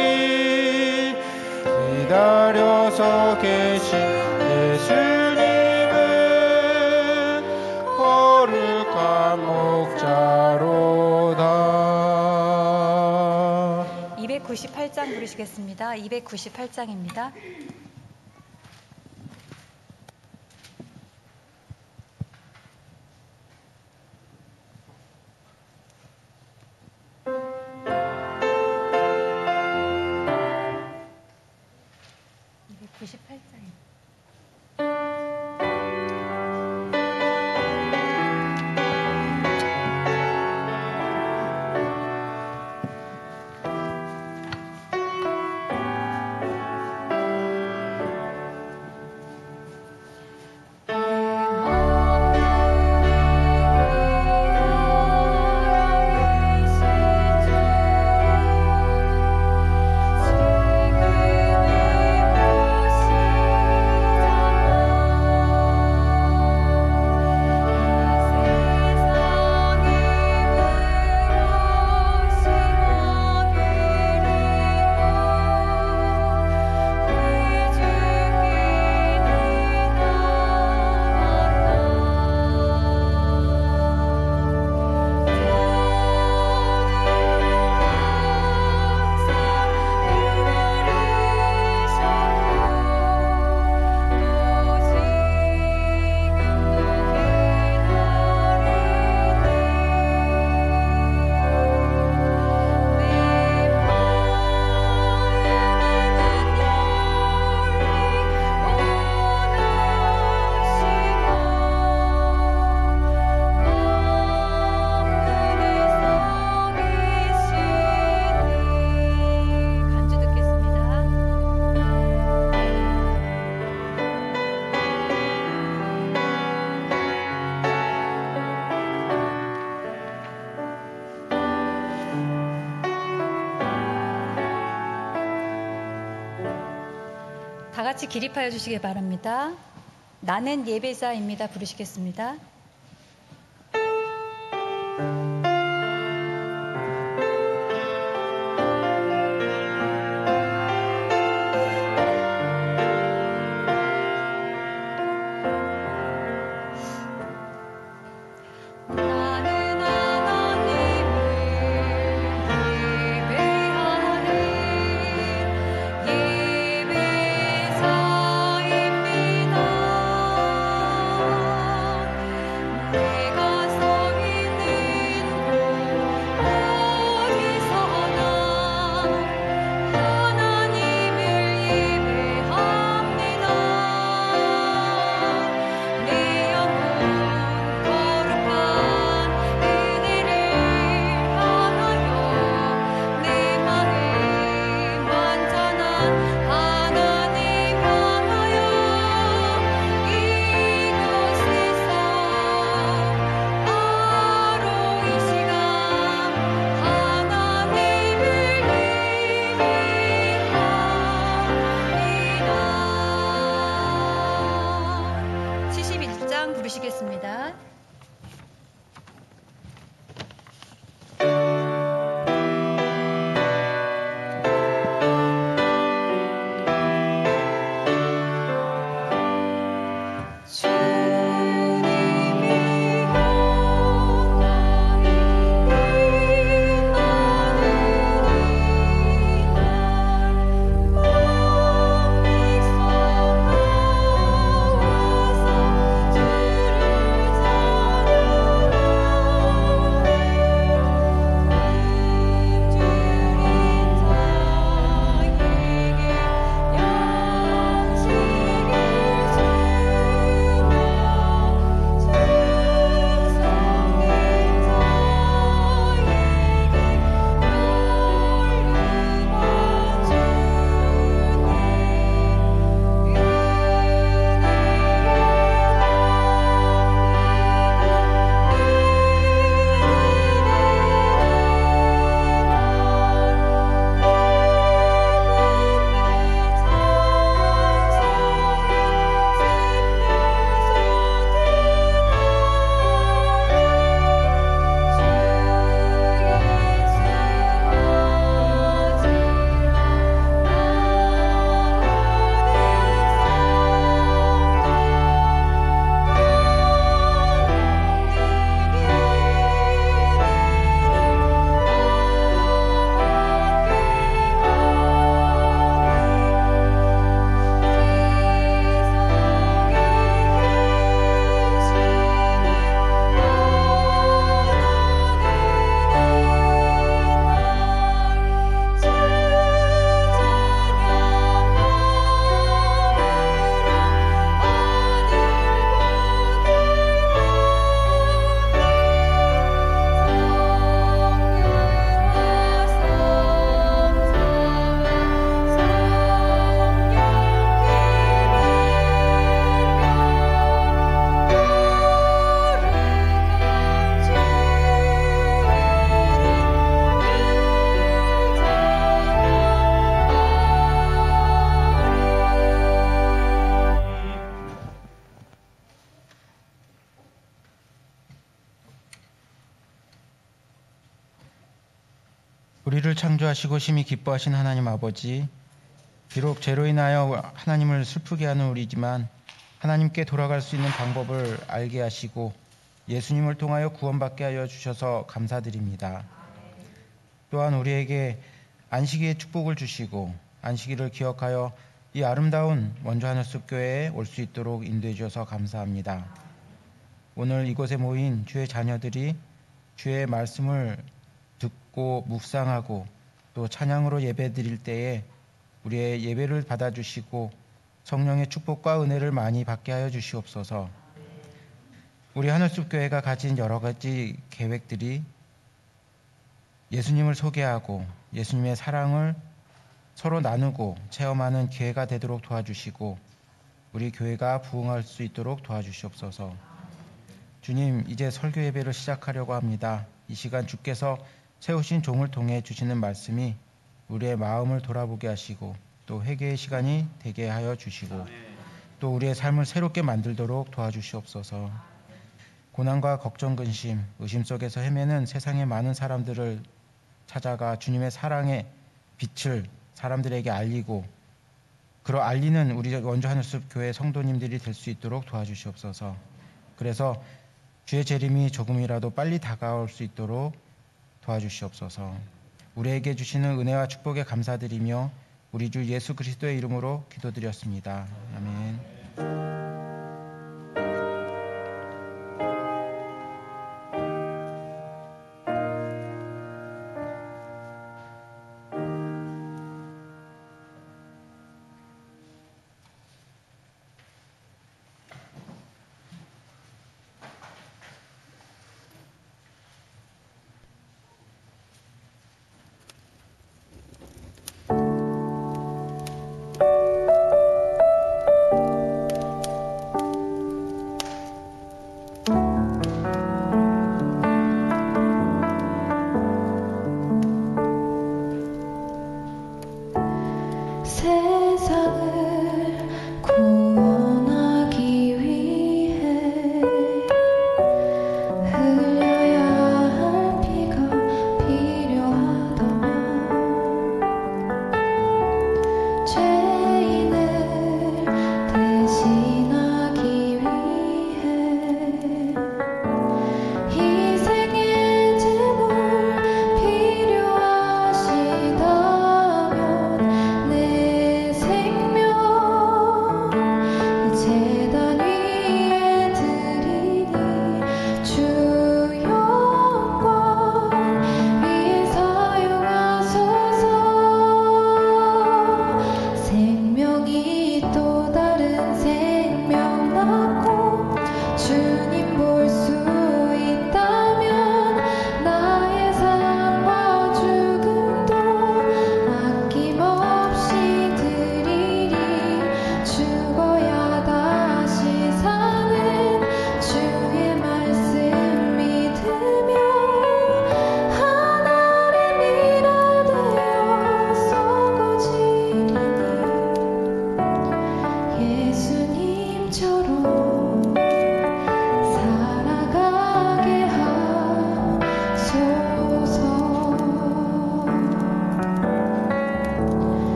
기다려서 계신 예수님은 거룩한 목자로다. 298장 부르시겠습니다. 298장입니다. 다 같이 기립하여 주시기 바랍니다. 나는 예배자입니다. 부르시겠습니다. 예배자입니다. 부르시겠습니다. 우리를 창조하시고 심히 기뻐하신 하나님 아버지, 비록 죄로 인하여 하나님을 슬프게 하는 우리지만 하나님께 돌아갈 수 있는 방법을 알게 하시고 예수님을 통하여 구원받게 하여 주셔서 감사드립니다. 또한 우리에게 안식일의 축복을 주시고 안식일을 기억하여 이 아름다운 원주 하늘숲 교회에 올 수 있도록 인도해 주셔서 감사합니다. 오늘 이곳에 모인 주의 자녀들이 주의 말씀을 듣고 묵상하고 또 찬양으로 예배드릴 때에 우리의 예배를 받아주시고 성령의 축복과 은혜를 많이 받게 하여 주시옵소서. 우리 하늘숲 교회가 가진 여러 가지 계획들이 예수님을 소개하고 예수님의 사랑을 서로 나누고 체험하는 기회가 되도록 도와주시고 우리 교회가 부흥할 수 있도록 도와주시옵소서. 주님, 이제 설교 예배를 시작하려고 합니다. 이 시간 주께서 세우신 종을 통해 주시는 말씀이 우리의 마음을 돌아보게 하시고 또 회개의 시간이 되게 하여 주시고 또 우리의 삶을 새롭게 만들도록 도와주시옵소서. 고난과 걱정, 근심, 의심 속에서 헤매는 세상의 많은 사람들을 찾아가 주님의 사랑의 빛을 사람들에게 알리고 알리는 우리 원주 하늘숲 교회 성도님들이 될 수 있도록 도와주시옵소서. 그래서 주의 재림이 조금이라도 빨리 다가올 수 있도록 도와주시옵소서. 우리에게 주시는 은혜와 축복에 감사드리며 우리 주 예수 그리스도의 이름으로 기도드렸습니다. 아멘.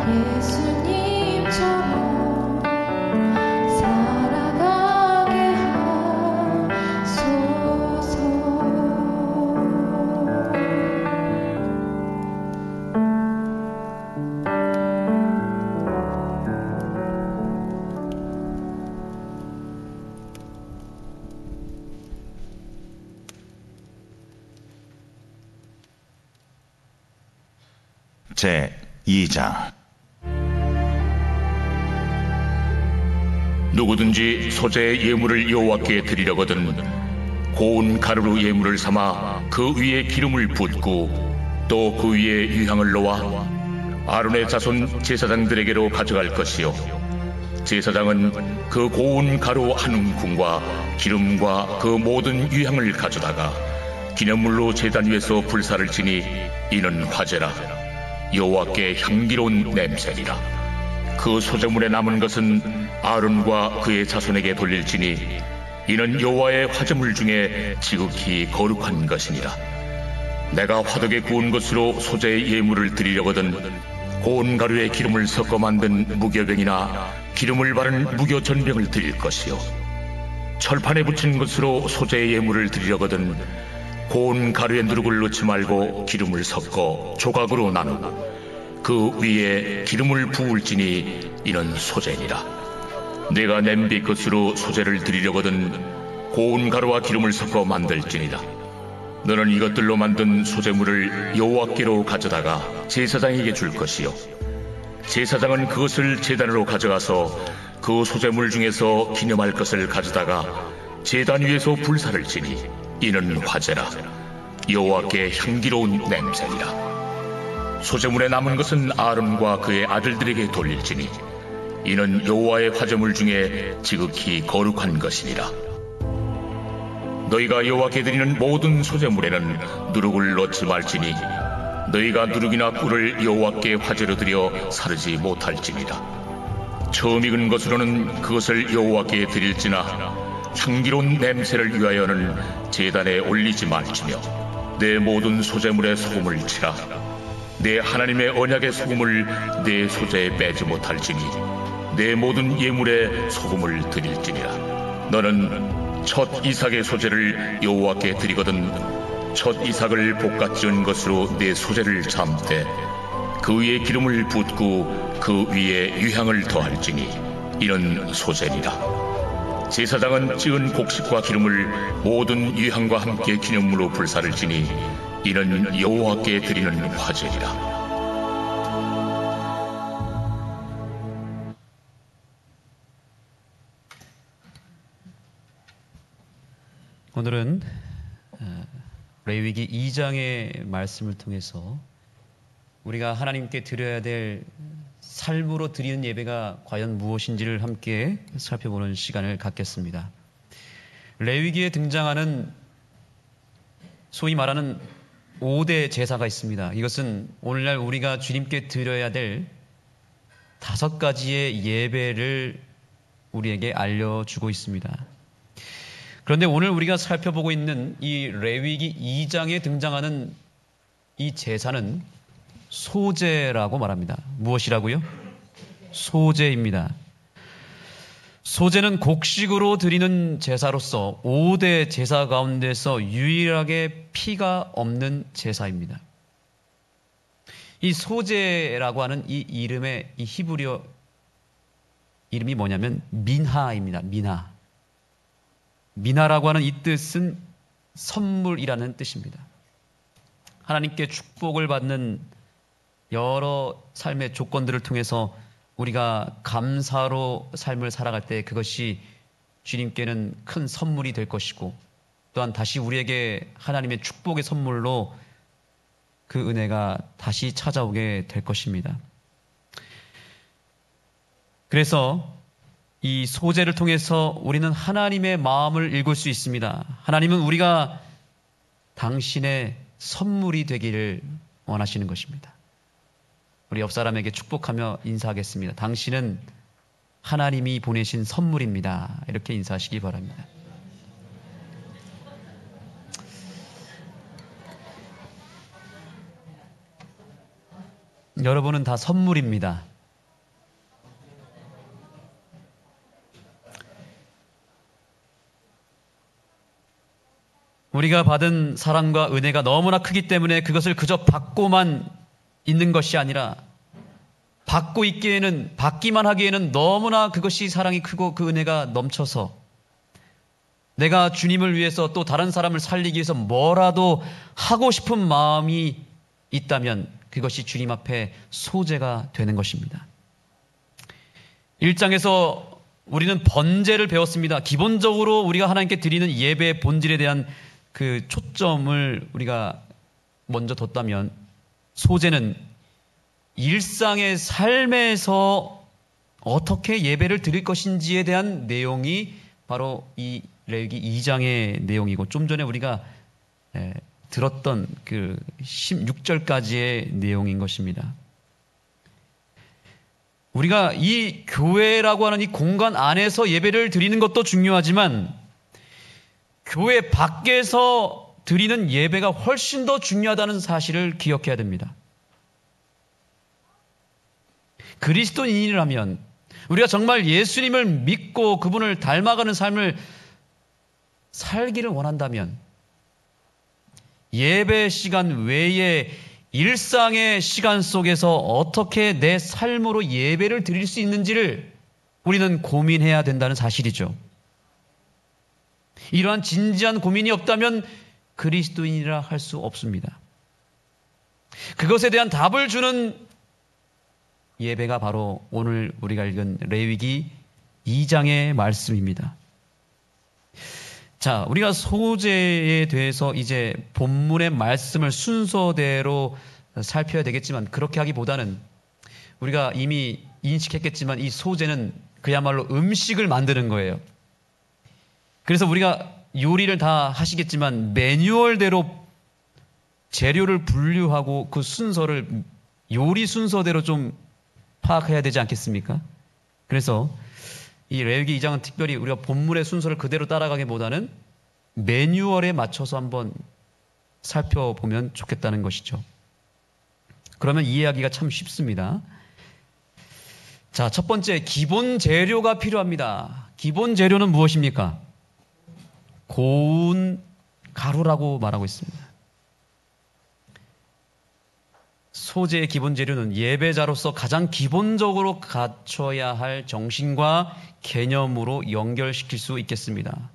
예수님처럼 살아가게 하소서. 제 2장. 누구든지 소재의 예물을 여호와께 드리려거든 고운 가루로 예물을 삼아 그 위에 기름을 붓고 또 그 위에 유향을 놓아 아론의 자손 제사장들에게로 가져갈 것이요, 제사장은 그 고운 가루 한 움큼과 기름과 그 모든 유향을 가져다가 기념물로 제단 위에서 불사를 지니 이는 화제라. 여호와께 향기로운 냄새니라. 그 소재물에 남은 것은 아론과 그의 자손에게 돌릴지니 이는 여호와의 화제물 중에 지극히 거룩한 것이니라. 내가 화덕에 구운 것으로 소재의 예물을 드리려거든 고운 가루에 기름을 섞어 만든 무교병이나 기름을 바른 무교전병을 드릴 것이요, 철판에 붙인 것으로 소재의 예물을 드리려거든 고운 가루에 누룩을 넣지 말고 기름을 섞어 조각으로 나누고 그 위에 기름을 부을지니 이는 소재니라. 내가 냄비 것으로 소재를 드리려거든 고운 가루와 기름을 섞어 만들지니라. 너는 이것들로 만든 소재물을 여호와께로 가져다가 제사장에게 줄 것이요, 제사장은 그것을 제단으로 가져가서 그 소재물 중에서 기념할 것을 가져다가 제단 위에서 불사를 지니 이는 화제라. 여호와께 향기로운 냄새니라. 소재물에 남은 것은 아론과 그의 아들들에게 돌릴지니 이는 여호와의 화제물 중에 지극히 거룩한 것이니라. 너희가 여호와께 드리는 모든 소재물에는 누룩을 넣지 말지니 너희가 누룩이나 꿀을 여호와께 화제로 드려 사르지 못할지니라. 처음 익은 것으로는 그것을 여호와께 드릴지나 향기로운 냄새를 위하여는 제단에 올리지 말지며 내 모든 소재물에 소금을 치라. 내 하나님의 언약의 소금을 내 소재에 빼지 못할지니 내 모든 예물에 소금을 드릴지니라. 너는 첫 이삭의 소재를 여호와께 드리거든 첫 이삭을 볶아 지은 것으로 내 소재를 삶되 그 위에 기름을 붓고 그 위에 유향을 더할지니 이는 소재니라. 제사장은 찌은 곡식과 기름을 모든 유향과 함께 기념물로 불사를 지니 이는 여호와께 드리는 화제니라. 오늘은 레위기 2장의 말씀을 통해서 우리가 하나님께 드려야 될 삶으로 드리는 예배가 과연 무엇인지를 함께 살펴보는 시간을 갖겠습니다. 레위기에 등장하는 소위 말하는 5대 제사가 있습니다. 이것은 오늘날 우리가 주님께 드려야 될 5가지의 예배를 우리에게 알려주고 있습니다. 그런데 오늘 우리가 살펴보고 있는 이 레위기 2장에 등장하는 이 제사는 소제라고 말합니다. 무엇이라고요? 소제입니다. 소제는 곡식으로 드리는 제사로서 5대 제사 가운데서 유일하게 피가 없는 제사입니다. 이 소제라고 하는 이 이름의 이 히브리어 이름이 뭐냐면 민하입니다. 민하. 미나라고 하는 이 뜻은 선물이라는 뜻입니다. 하나님께 축복을 받는 여러 삶의 조건들을 통해서 우리가 감사로 삶을 살아갈 때 그것이 주님께는 큰 선물이 될 것이고 또한 다시 우리에게 하나님의 축복의 선물로 그 은혜가 다시 찾아오게 될 것입니다. 그래서 이 소제를 통해서 우리는 하나님의 마음을 읽을 수 있습니다. 하나님은 우리가 당신의 선물이 되기를 원하시는 것입니다. 우리 옆 사람에게 축복하며 인사하겠습니다. 당신은 하나님이 보내신 선물입니다. 이렇게 인사하시기 바랍니다. 여러분은 다 선물입니다. 우리가 받은 사랑과 은혜가 너무나 크기 때문에 그것을 그저 받고만 있는 것이 아니라 받기만 하기에는 너무나 그것이 사랑이 크고 그 은혜가 넘쳐서 내가 주님을 위해서 또 다른 사람을 살리기 위해서 뭐라도 하고 싶은 마음이 있다면 그것이 주님 앞에 소재가 되는 것입니다. 1장에서 우리는 번제를 배웠습니다. 기본적으로 우리가 하나님께 드리는 예배의 본질에 대한 그 초점을 우리가 먼저 뒀다면 소재는 일상의 삶에서 어떻게 예배를 드릴 것인지에 대한 내용이 바로 이 레위기 2장의 내용이고 좀 전에 우리가 들었던 그 16절까지의 내용인 것입니다. 우리가 이 교회라고 하는 이 공간 안에서 예배를 드리는 것도 중요하지만 교회 밖에서 드리는 예배가 훨씬 더 중요하다는 사실을 기억해야 됩니다. 그리스도인이라면 우리가 정말 예수님을 믿고 그분을 닮아가는 삶을 살기를 원한다면 예배 시간 외에 일상의 시간 속에서 어떻게 내 삶으로 예배를 드릴 수 있는지를 우리는 고민해야 된다는 사실이죠. 이러한 진지한 고민이 없다면 그리스도인이라 할 수 없습니다. 그것에 대한 답을 주는 예배가 바로 오늘 우리가 읽은 레위기 2장의 말씀입니다. 자, 우리가 소재에 대해서 이제 본문의 말씀을 순서대로 살펴야 되겠지만 그렇게 하기보다는 우리가 이미 인식했겠지만 이 소재는 그야말로 음식을 만드는 거예요. 그래서 우리가 요리를 다 하시겠지만 매뉴얼대로 재료를 분류하고 그 순서를 요리 순서대로 좀 파악해야 되지 않겠습니까? 그래서 이 레위기 2장은 특별히 우리가 본문의 순서를 그대로 따라가기보다는 매뉴얼에 맞춰서 한번 살펴보면 좋겠다는 것이죠. 그러면 이해하기가 참 쉽습니다. 자, 첫 번째 기본 재료가 필요합니다. 기본 재료는 무엇입니까? 고운 가루라고 말하고 있습니다. 소재의 기본 재료는 예배자로서 가장 기본적으로 갖춰야 할 정신과 개념으로 연결시킬 수 있겠습니다.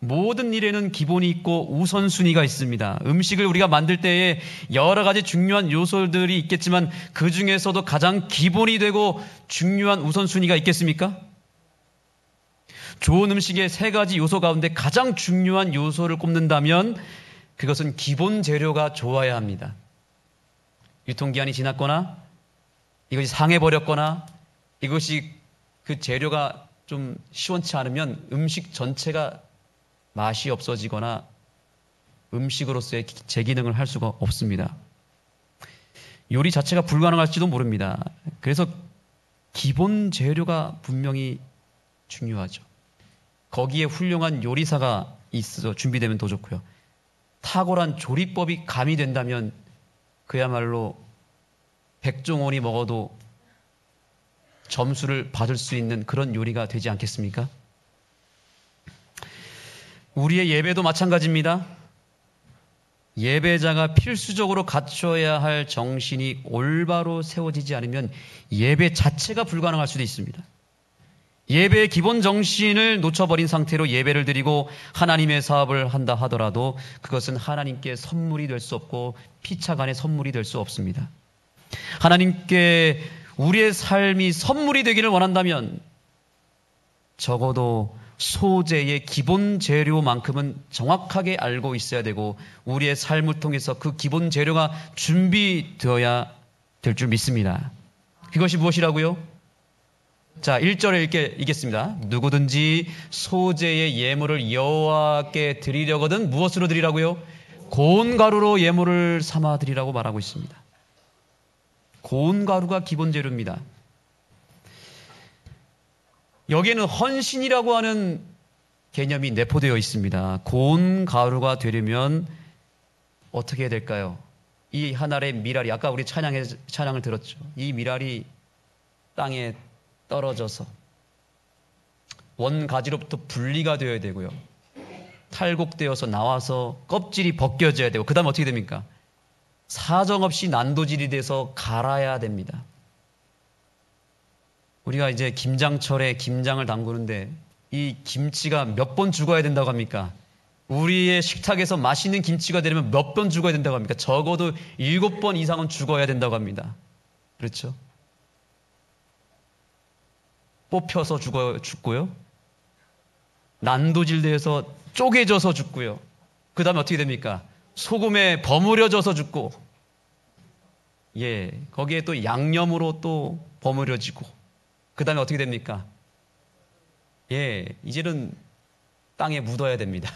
모든 일에는 기본이 있고 우선순위가 있습니다. 음식을 우리가 만들 때에 여러 가지 중요한 요소들이 있겠지만 그 중에서도 가장 기본이 되고 중요한 우선순위가 있겠습니까? 좋은 음식의 세 가지 요소 가운데 가장 중요한 요소를 꼽는다면 그것은 기본 재료가 좋아야 합니다. 유통기한이 지났거나 이것이 상해버렸거나 이것이 그 재료가 좀 시원치 않으면 음식 전체가 맛이 없어지거나 음식으로서의 제 기능을 할 수가 없습니다. 요리 자체가 불가능할지도 모릅니다. 그래서 기본 재료가 분명히 중요하죠. 거기에 훌륭한 요리사가 있어 준비되면 더 좋고요. 탁월한 조리법이 가미된다면 그야말로 백종원이 먹어도 점수를 받을 수 있는 그런 요리가 되지 않겠습니까? 우리의 예배도 마찬가지입니다. 예배자가 필수적으로 갖춰야 할 정신이 올바로 세워지지 않으면 예배 자체가 불가능할 수도 있습니다. 예배의 기본 정신을 놓쳐버린 상태로 예배를 드리고 하나님의 사업을 한다 하더라도 그것은 하나님께 선물이 될 수 없고 피차간의 선물이 될 수 없습니다. 하나님께 우리의 삶이 선물이 되기를 원한다면 적어도 소재의 기본 재료만큼은 정확하게 알고 있어야 되고 우리의 삶을 통해서 그 기본 재료가 준비되어야 될 줄 믿습니다. 그것이 무엇이라고요? 자, 1절에 읽겠습니다. 누구든지 소재의 예물을 여호와께 드리려거든 무엇으로 드리라고요? 고운 가루로 예물을 삼아 드리라고 말하고 있습니다. 고운 가루가 기본 재료입니다. 여기에는 헌신이라고 하는 개념이 내포되어 있습니다. 고운 가루가 되려면 어떻게 해야 될까요? 이 한 알의 밀알이 아까 우리 찬양을 들었죠. 이 밀알이 땅에 떨어져서 원 가지로부터 분리가 되어야 되고요. 탈곡되어서 나와서 껍질이 벗겨져야 되고 그 다음에 어떻게 됩니까? 사정없이 난도질이 돼서 갈아야 됩니다. 우리가 이제 김장철에 김장을 담그는데 이 김치가 몇 번 죽어야 된다고 합니까? 우리의 식탁에서 맛있는 김치가 되려면 몇 번 죽어야 된다고 합니까? 적어도 7번 이상은 죽어야 된다고 합니다. 그렇죠? 뽑혀서 죽고요. 난도질돼서 쪼개져서 죽고요. 그 다음에 어떻게 됩니까? 소금에 버무려져서 죽고, 거기에 또 양념으로 또 버무려지고, 그 다음에 어떻게 됩니까? 이제는 땅에 묻어야 됩니다.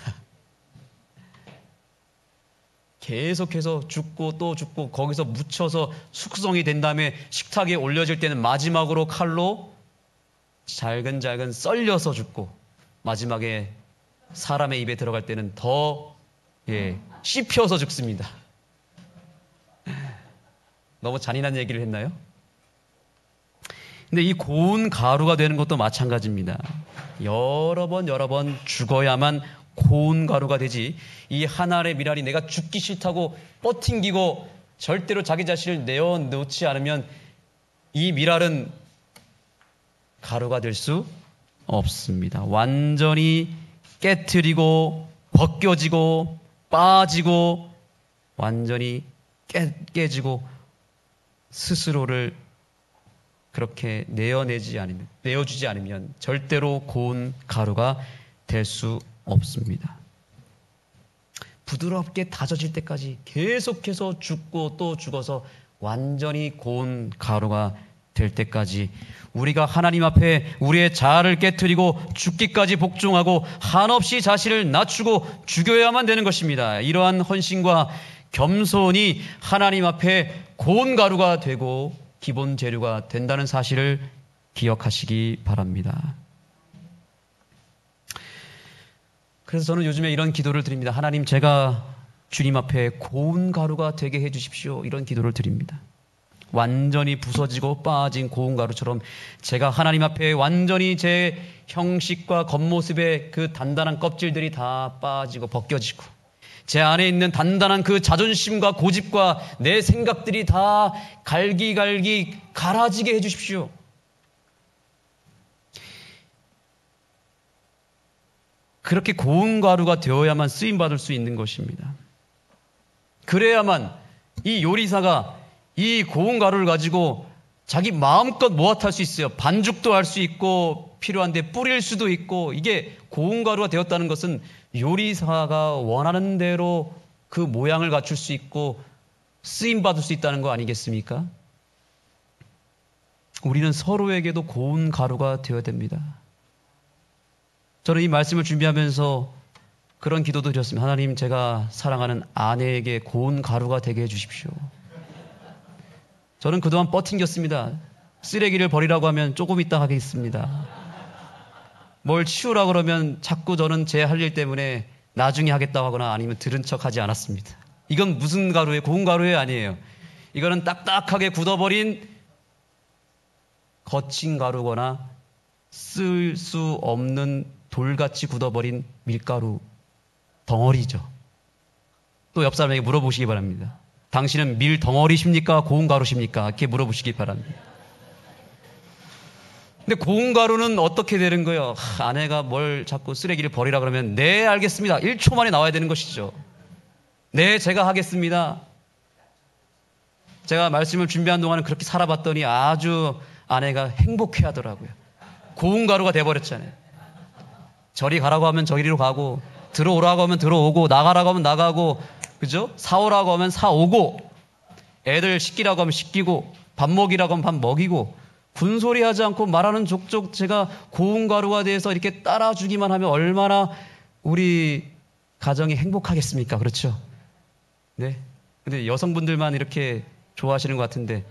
계속해서 죽고 또 죽고 거기서 묻혀서 숙성이 된 다음에 식탁에 올려질 때는 마지막으로 칼로 잘근잘근 썰려서 죽고 마지막에 사람의 입에 들어갈 때는 더 씹혀서 죽습니다. 너무 잔인한 얘기를 했나요? 근데 이 고운 가루가 되는 것도 마찬가지입니다. 여러 번 죽어야만 고운 가루가 되지, 이 한 알의 미랄이 내가 죽기 싫다고 뻗팅기고 절대로 자기 자신을 내어놓지 않으면 이 미랄은 가루가 될 수 없습니다. 완전히 깨트리고 벗겨지고 빠지고 완전히 깨지고 스스로를 그렇게 내어주지 않으면 절대로 고운 가루가 될 수 없습니다. 부드럽게 다져질 때까지 계속해서 죽고 또 죽어서 완전히 고운 가루가 될 때까지 우리가 하나님 앞에 우리의 자아를 깨트리고 죽기까지 복종하고 한없이 자신을 낮추고 죽여야만 되는 것입니다. 이러한 헌신과 겸손이 하나님 앞에 고운 가루가 되고 기본 재료가 된다는 사실을 기억하시기 바랍니다. 그래서 저는 요즘에 이런 기도를 드립니다. 하나님, 제가 주님 앞에 고운 가루가 되게 해주십시오. 이런 기도를 드립니다. 완전히 부서지고 빠진 고운 가루처럼 제가 하나님 앞에 완전히 제 형식과 겉모습의 그 단단한 껍질들이 다 빠지고 벗겨지고 제 안에 있는 단단한 그 자존심과 고집과 내 생각들이 다 갈기갈기 갈아지게 해주십시오. 그렇게 고운 가루가 되어야만 쓰임받을 수 있는 것입니다. 그래야만 이 요리사가 이 고운 가루를 가지고 자기 마음껏 모아탈 수 있어요. 반죽도 할 수 있고 필요한데 뿌릴 수도 있고, 이게 고운 가루가 되었다는 것은 요리사가 원하는 대로 그 모양을 갖출 수 있고 쓰임받을 수 있다는 거 아니겠습니까? 우리는 서로에게도 고운 가루가 되어야 됩니다. 저는 이 말씀을 준비하면서 그런 기도도 드렸습니다. 하나님, 제가 사랑하는 아내에게 고운 가루가 되게 해주십시오. 저는 그동안 뻗팅겼습니다. 쓰레기를 버리라고 하면 조금 있다 하겠습니다. 뭘 치우라고 그러면 자꾸 저는 제 할 일 때문에 나중에 하겠다고 하거나 아니면 들은 척 하지 않았습니다. 이건 무슨 가루예요? 고운 가루예요? 아니에요. 이거는 딱딱하게 굳어버린 거친 가루거나 쓸 수 없는 돌같이 굳어버린 밀가루 덩어리죠. 또 옆 사람에게 물어보시기 바랍니다. 당신은 밀 덩어리십니까? 고운 가루십니까? 이렇게 물어보시기 바랍니다. 근데 고운 가루는 어떻게 되는 거예요? 아내가 뭘 자꾸 쓰레기를 버리라 그러면 네, 알겠습니다. 1초 만에 나와야 되는 것이죠. 네, 제가 하겠습니다. 제가 말씀을 준비한 동안은 그렇게 살아봤더니 아주 아내가 행복해 하더라고요. 고운 가루가 돼버렸잖아요. 저리 가라고 하면 저리로 가고, 들어오라고 하면 들어오고, 나가라고 하면 나가고, 그죠? 사오라고 하면 사오고, 애들 씻기라고 하면 씻기고, 밥 먹이라고 하면 밥 먹이고, 군소리 하지 않고 말하는 족족 제가 고운 가루가 돼서 이렇게 따라주기만 하면 얼마나 우리 가정이 행복하겠습니까? 그렇죠? 네. 근데 여성분들만 이렇게 좋아하시는 것 같은데,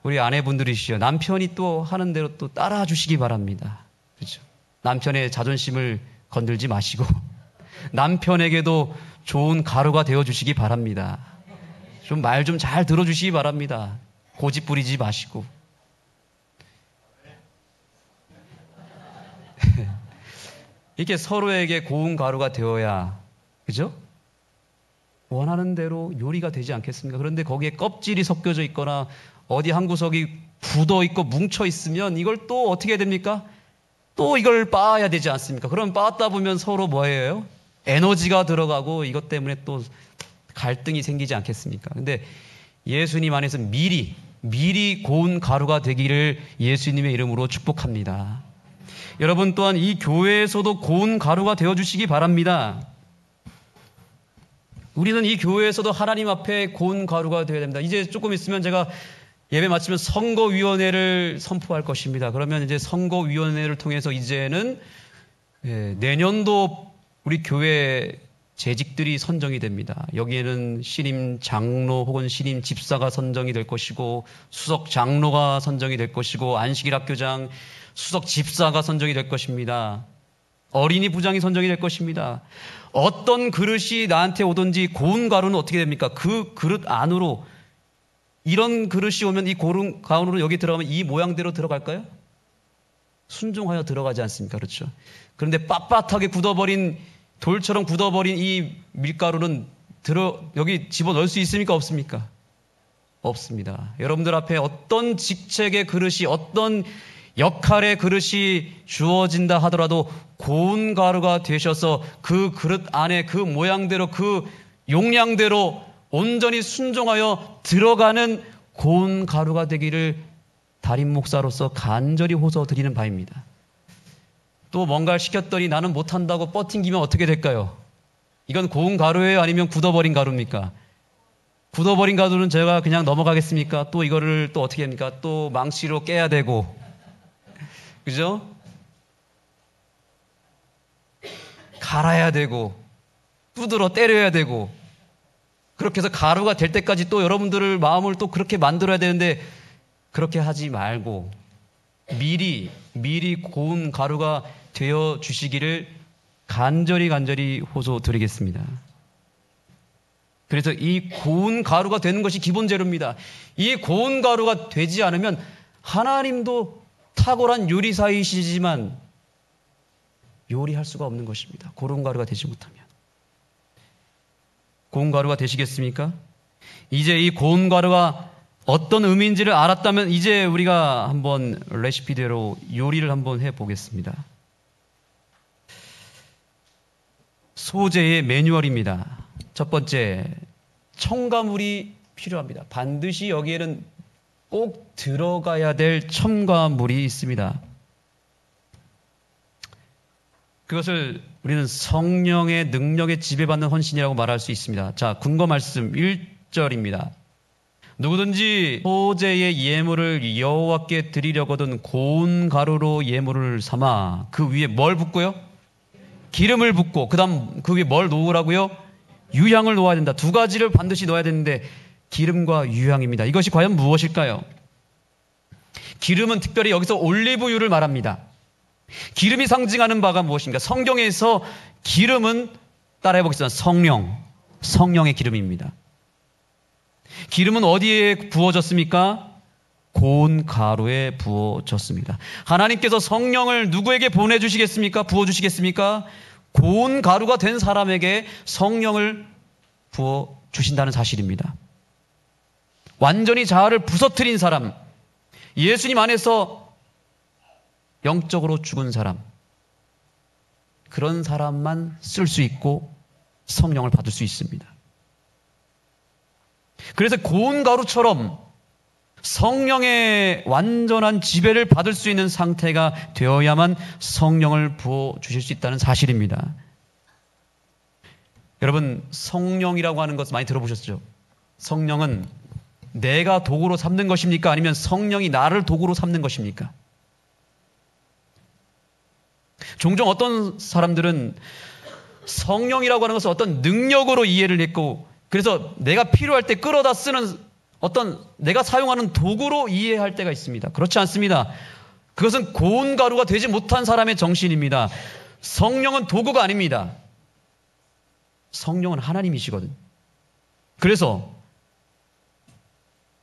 우리 아내분들이시죠. 남편이 또 하는 대로 또 따라주시기 바랍니다. 그렇죠? 남편의 자존심을 건들지 마시고, 남편에게도 좋은 가루가 되어주시기 바랍니다. 좀 말 좀 잘 들어주시기 바랍니다. 고집 부리지 마시고. 이렇게 서로에게 고운 가루가 되어야, 그죠? 원하는 대로 요리가 되지 않겠습니까? 그런데 거기에 껍질이 섞여져 있거나 어디 한 구석이 굳어 있고 뭉쳐 있으면 이걸 또 어떻게 해야 됩니까? 또 이걸 빻아야 되지 않습니까? 그럼 빻다 보면 서로 뭐예요? 에너지가 들어가고 이것 때문에 또 갈등이 생기지 않겠습니까? 근데 예수님 안에서 미리 고운 가루가 되기를 예수님의 이름으로 축복합니다. 여러분 또한 이 교회에서도 고운 가루가 되어주시기 바랍니다. 우리는 이 교회에서도 하나님 앞에 고운 가루가 되어야 됩니다. 이제 조금 있으면 제가 예배 마치면 선거위원회를 선포할 것입니다. 그러면 이제 선거위원회를 통해서 이제는 내년도 우리 교회 재직들이 선정이 됩니다. 여기에는 신임 장로 혹은 신임 집사가 선정이 될 것이고, 수석 장로가 선정이 될 것이고, 안식일 학교장, 수석 집사가 선정이 될 것입니다. 어린이 부장이 선정이 될 것입니다. 어떤 그릇이 나한테 오든지 고운 가루는 어떻게 됩니까? 그 그릇 안으로, 이런 그릇이 오면 이 고운 가루로 여기 들어가면 이 모양대로 들어갈까요? 순종하여 들어가지 않습니까? 그렇죠. 그런데 빳빳하게 굳어버린, 돌처럼 굳어버린 이 밀가루는 여기 집어넣을 수 있습니까? 없습니까? 없습니다. 여러분들 앞에 어떤 직책의 그릇이, 어떤 역할의 그릇이 주어진다 하더라도 고운 가루가 되셔서 그 그릇 안에 그 모양대로, 그 용량대로 온전히 순종하여 들어가는 고운 가루가 되기를 담임 목사로서 간절히 호소드리는 바입니다. 또 뭔가를 시켰더니 나는 못한다고 뻗팅기면 어떻게 될까요? 이건 고운 가루예요? 아니면 굳어버린 가루입니까? 굳어버린 가루는 제가 그냥 넘어가겠습니까? 또 이거를 또 어떻게 합니까? 또 망치로 깨야 되고, 그죠? 갈아야 되고, 두드러 때려야 되고, 그렇게 해서 가루가 될 때까지 또 여러분들을 마음을 또 그렇게 만들어야 되는데, 그렇게 하지 말고 미리 고운 가루가 되어 주시기를 간절히 호소드리겠습니다. 그래서 이 고운 가루가 되는 것이 기본 재료입니다. 이 고운 가루가 되지 않으면 하나님도 탁월한 요리사이시지만 요리할 수가 없는 것입니다. 고운 가루가 되지 못하면. 고운 가루가 되시겠습니까? 이제 이 고운 가루가 어떤 의미인지를 알았다면 이제 우리가 한번 레시피대로 요리를 한번 해보겠습니다. 소재의 매뉴얼입니다. 첫 번째, 첨가물이 필요합니다. 반드시 여기에는 꼭 들어가야 될 첨가물이 있습니다. 그것을 우리는 성령의 능력에 지배받는 헌신이라고 말할 수 있습니다. 자, 근거 말씀 1절입니다. 누구든지 소재의 예물을 여호와께 드리려거든 고운 가루로 예물을 삼아 그 위에 뭘 붓고요? 기름을 붓고, 그 다음 그 위에 뭘 놓으라고요? 유향을 놓아야 된다. 두 가지를 반드시 넣어야 되는데 기름과 유향입니다. 이것이 과연 무엇일까요? 기름은 특별히 여기서 올리브유를 말합니다. 기름이 상징하는 바가 무엇인가? 성경에서 기름은 따라해 보겠습니다. 성령의 기름입니다. 기름은 어디에 부어졌습니까? 고운 가루에 부어졌습니다. 하나님께서 성령을 누구에게 보내주시겠습니까? 부어주시겠습니까? 고운 가루가 된 사람에게 성령을 부어주신다는 사실입니다. 완전히 자아를 부서뜨린 사람, 예수님 안에서 영적으로 죽은 사람, 그런 사람만 쓸 수 있고 성령을 받을 수 있습니다. 그래서 고운 가루처럼 성령의 완전한 지배를 받을 수 있는 상태가 되어야만 성령을 부어주실 수 있다는 사실입니다. 여러분, 성령이라고 하는 것을 많이 들어보셨죠? 성령은 내가 도구로 삼는 것입니까? 아니면 성령이 나를 도구로 삼는 것입니까? 종종 어떤 사람들은 성령이라고 하는 것을 어떤 능력으로 이해를 했고, 그래서 내가 필요할 때 끌어다 쓰는 어떤 내가 사용하는 도구로 이해할 때가 있습니다. 그렇지 않습니다. 그것은 고운 가루가 되지 못한 사람의 정신입니다. 성령은 도구가 아닙니다. 성령은 하나님이시거든. 그래서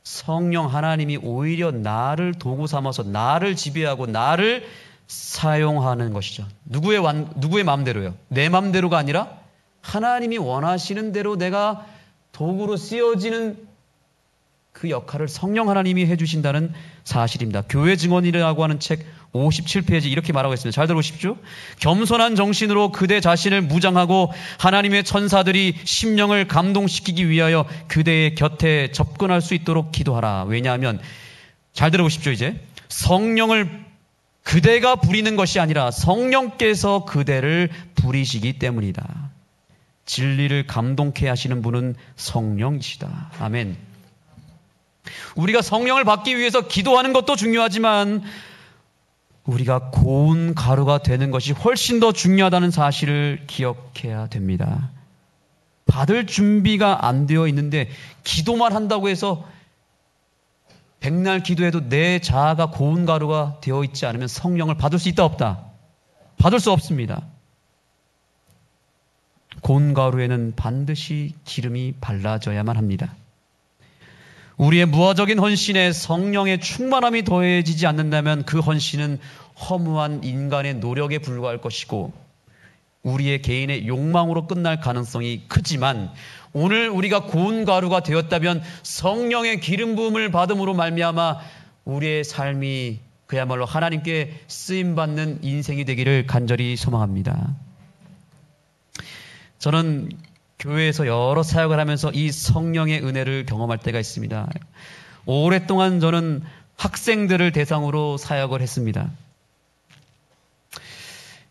성령 하나님이 오히려 나를 도구 삼아서 나를 지배하고 나를 사용하는 것이죠. 누구의 마음대로요? 내 마음대로가 아니라 하나님이 원하시는 대로 내가 도구로 쓰여지는 그 역할을 성령 하나님이 해주신다는 사실입니다. 교회 증언이라고 하는 책 57페이지 이렇게 말하고 있습니다. 잘 들어보십시오. 겸손한 정신으로 그대 자신을 무장하고 하나님의 천사들이 심령을 감동시키기 위하여 그대의 곁에 접근할 수 있도록 기도하라. 왜냐하면 잘 들어보십시오. 이제 성령을 그대가 부리는 것이 아니라 성령께서 그대를 부리시기 때문이다. 진리를 감동케 하시는 분은 성령이시다. 아멘. 우리가 성령을 받기 위해서 기도하는 것도 중요하지만 우리가 고운 가루가 되는 것이 훨씬 더 중요하다는 사실을 기억해야 됩니다. 받을 준비가 안 되어 있는데 기도만 한다고 해서 백날 기도해도 내 자아가 고운 가루가 되어 있지 않으면 성령을 받을 수 있다 없다? 받을 수 없습니다. 고운 가루에는 반드시 기름이 발라져야만 합니다. 우리의 무화적인 헌신에 성령의 충만함이 더해지지 않는다면 그 헌신은 허무한 인간의 노력에 불과할 것이고 우리의 개인의 욕망으로 끝날 가능성이 크지만 오늘 우리가 고운 가루가 되었다면 성령의 기름 부음을 받음으로 말미암아 우리의 삶이 그야말로 하나님께 쓰임받는 인생이 되기를 간절히 소망합니다. 저는 교회에서 여러 사역을 하면서 이 성령의 은혜를 경험할 때가 있습니다. 오랫동안 저는 학생들을 대상으로 사역을 했습니다.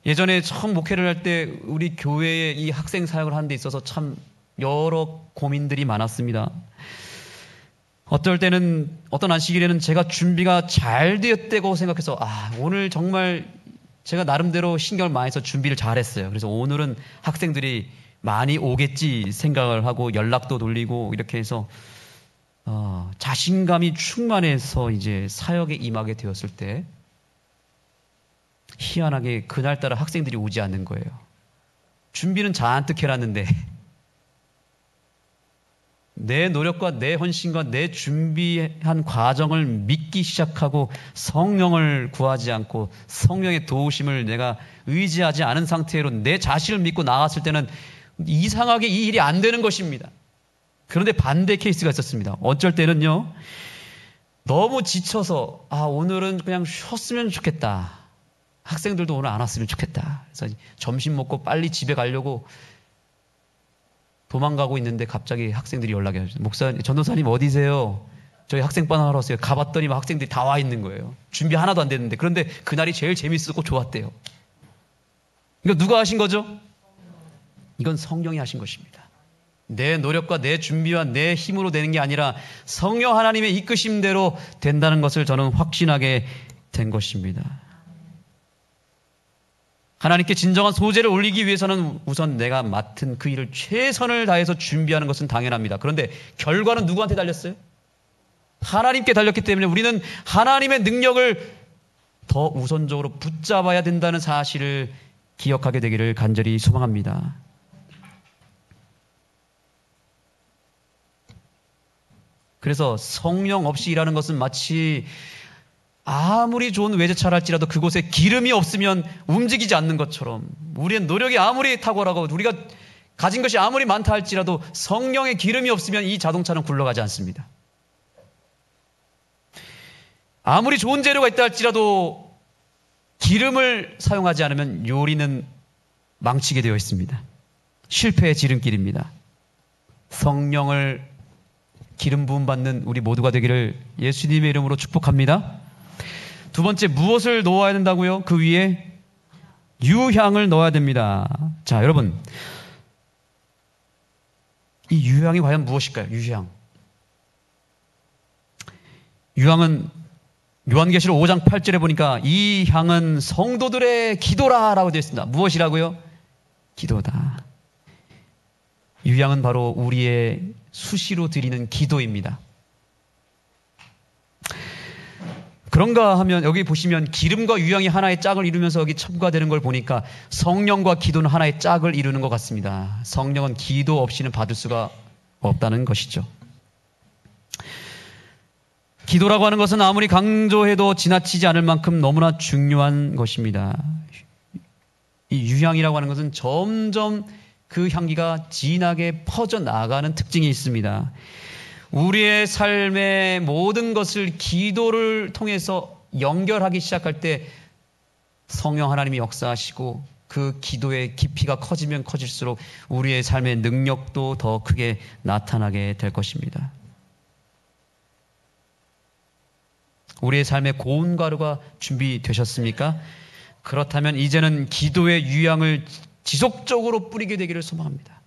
예전에 처음 목회를 할 때 우리 교회에 이 학생 사역을 하는 데 있어서 참 여러 고민들이 많았습니다. 어떨 때는 어떤 안식일에는 제가 준비가 잘 되었다고 생각해서 오늘 정말 제가 나름대로 신경을 많이 써서 준비를 잘했어요. 그래서 오늘은 학생들이 많이 오겠지 생각을 하고 연락도 돌리고 이렇게 해서 자신감이 충만해서 이제 사역에 임하게 되었을 때 희한하게 그날따라 학생들이 오지 않는 거예요. 준비는 잔뜩 해놨는데 내 노력과 내 헌신과 내 준비한 과정을 믿기 시작하고 성령을 구하지 않고 성령의 도우심을 내가 의지하지 않은 상태로 내 자신을 믿고 나갔을 때는 이상하게 이 일이 안 되는 것입니다. 그런데 반대 케이스가 있었습니다. 어쩔 때는요, 너무 지쳐서 오늘은 그냥 쉬었으면 좋겠다. 학생들도 오늘 안 왔으면 좋겠다. 그래서 점심 먹고 빨리 집에 가려고 도망가고 있는데 갑자기 학생들이 연락이 와요. 목사님, 전도사님 어디세요? 저희 학생반 하러 왔어요. 가봤더니 학생들이 다 와 있는 거예요. 준비 하나도 안 됐는데. 그런데 그날이 제일 재밌었고 좋았대요. 이거 누가 하신 거죠? 이건 성령이 하신 것입니다. 내 노력과 내 준비와 내 힘으로 되는 게 아니라 성령 하나님의 이끄심대로 된다는 것을 저는 확신하게 된 것입니다. 하나님께 진정한 소재를 올리기 위해서는 우선 내가 맡은 그 일을 최선을 다해서 준비하는 것은 당연합니다. 그런데 결과는 누구한테 달렸어요? 하나님께 달렸기 때문에 우리는 하나님의 능력을 더 우선적으로 붙잡아야 된다는 사실을 기억하게 되기를 간절히 소망합니다. 그래서 성령 없이 일하는 것은 마치 아무리 좋은 외제차를 할지라도 그곳에 기름이 없으면 움직이지 않는 것처럼 우리의 노력이 아무리 탁월하고 우리가 가진 것이 아무리 많다 할지라도 성령의 기름이 없으면 이 자동차는 굴러가지 않습니다. 아무리 좋은 재료가 있다 할지라도 기름을 사용하지 않으면 요리는 망치게 되어 있습니다. 실패의 지름길입니다. 성령을 기름 부음 받는 우리 모두가 되기를 예수님의 이름으로 축복합니다. 두 번째, 무엇을 넣어야 된다고요? 그 위에 유향을 넣어야 됩니다. 자, 여러분, 이 유향이 과연 무엇일까요? 유향은 요한계시록 5장 8절에 보니까 이 향은 성도들의 기도라라고 되어 있습니다. 무엇이라고요? 기도다. 유향은 바로 우리의 수시로 드리는 기도입니다. 그런가 하면 여기 보시면 기름과 유향이 하나의 짝을 이루면서 여기 첨가되는 걸 보니까 성령과 기도는 하나의 짝을 이루는 것 같습니다. 성령은 기도 없이는 받을 수가 없다는 것이죠. 기도라고 하는 것은 아무리 강조해도 지나치지 않을 만큼 너무나 중요한 것입니다. 이 유향이라고 하는 것은 점점 그 향기가 진하게 퍼져나가는 특징이 있습니다. 우리의 삶의 모든 것을 기도를 통해서 연결하기 시작할 때 성령 하나님이 역사하시고 그 기도의 깊이가 커지면 커질수록 우리의 삶의 능력도 더 크게 나타나게 될 것입니다. 우리의 삶의 고운 가루가 준비되셨습니까? 그렇다면 이제는 기도의 유향을 지속적으로 뿌리게 되기를 소망합니다.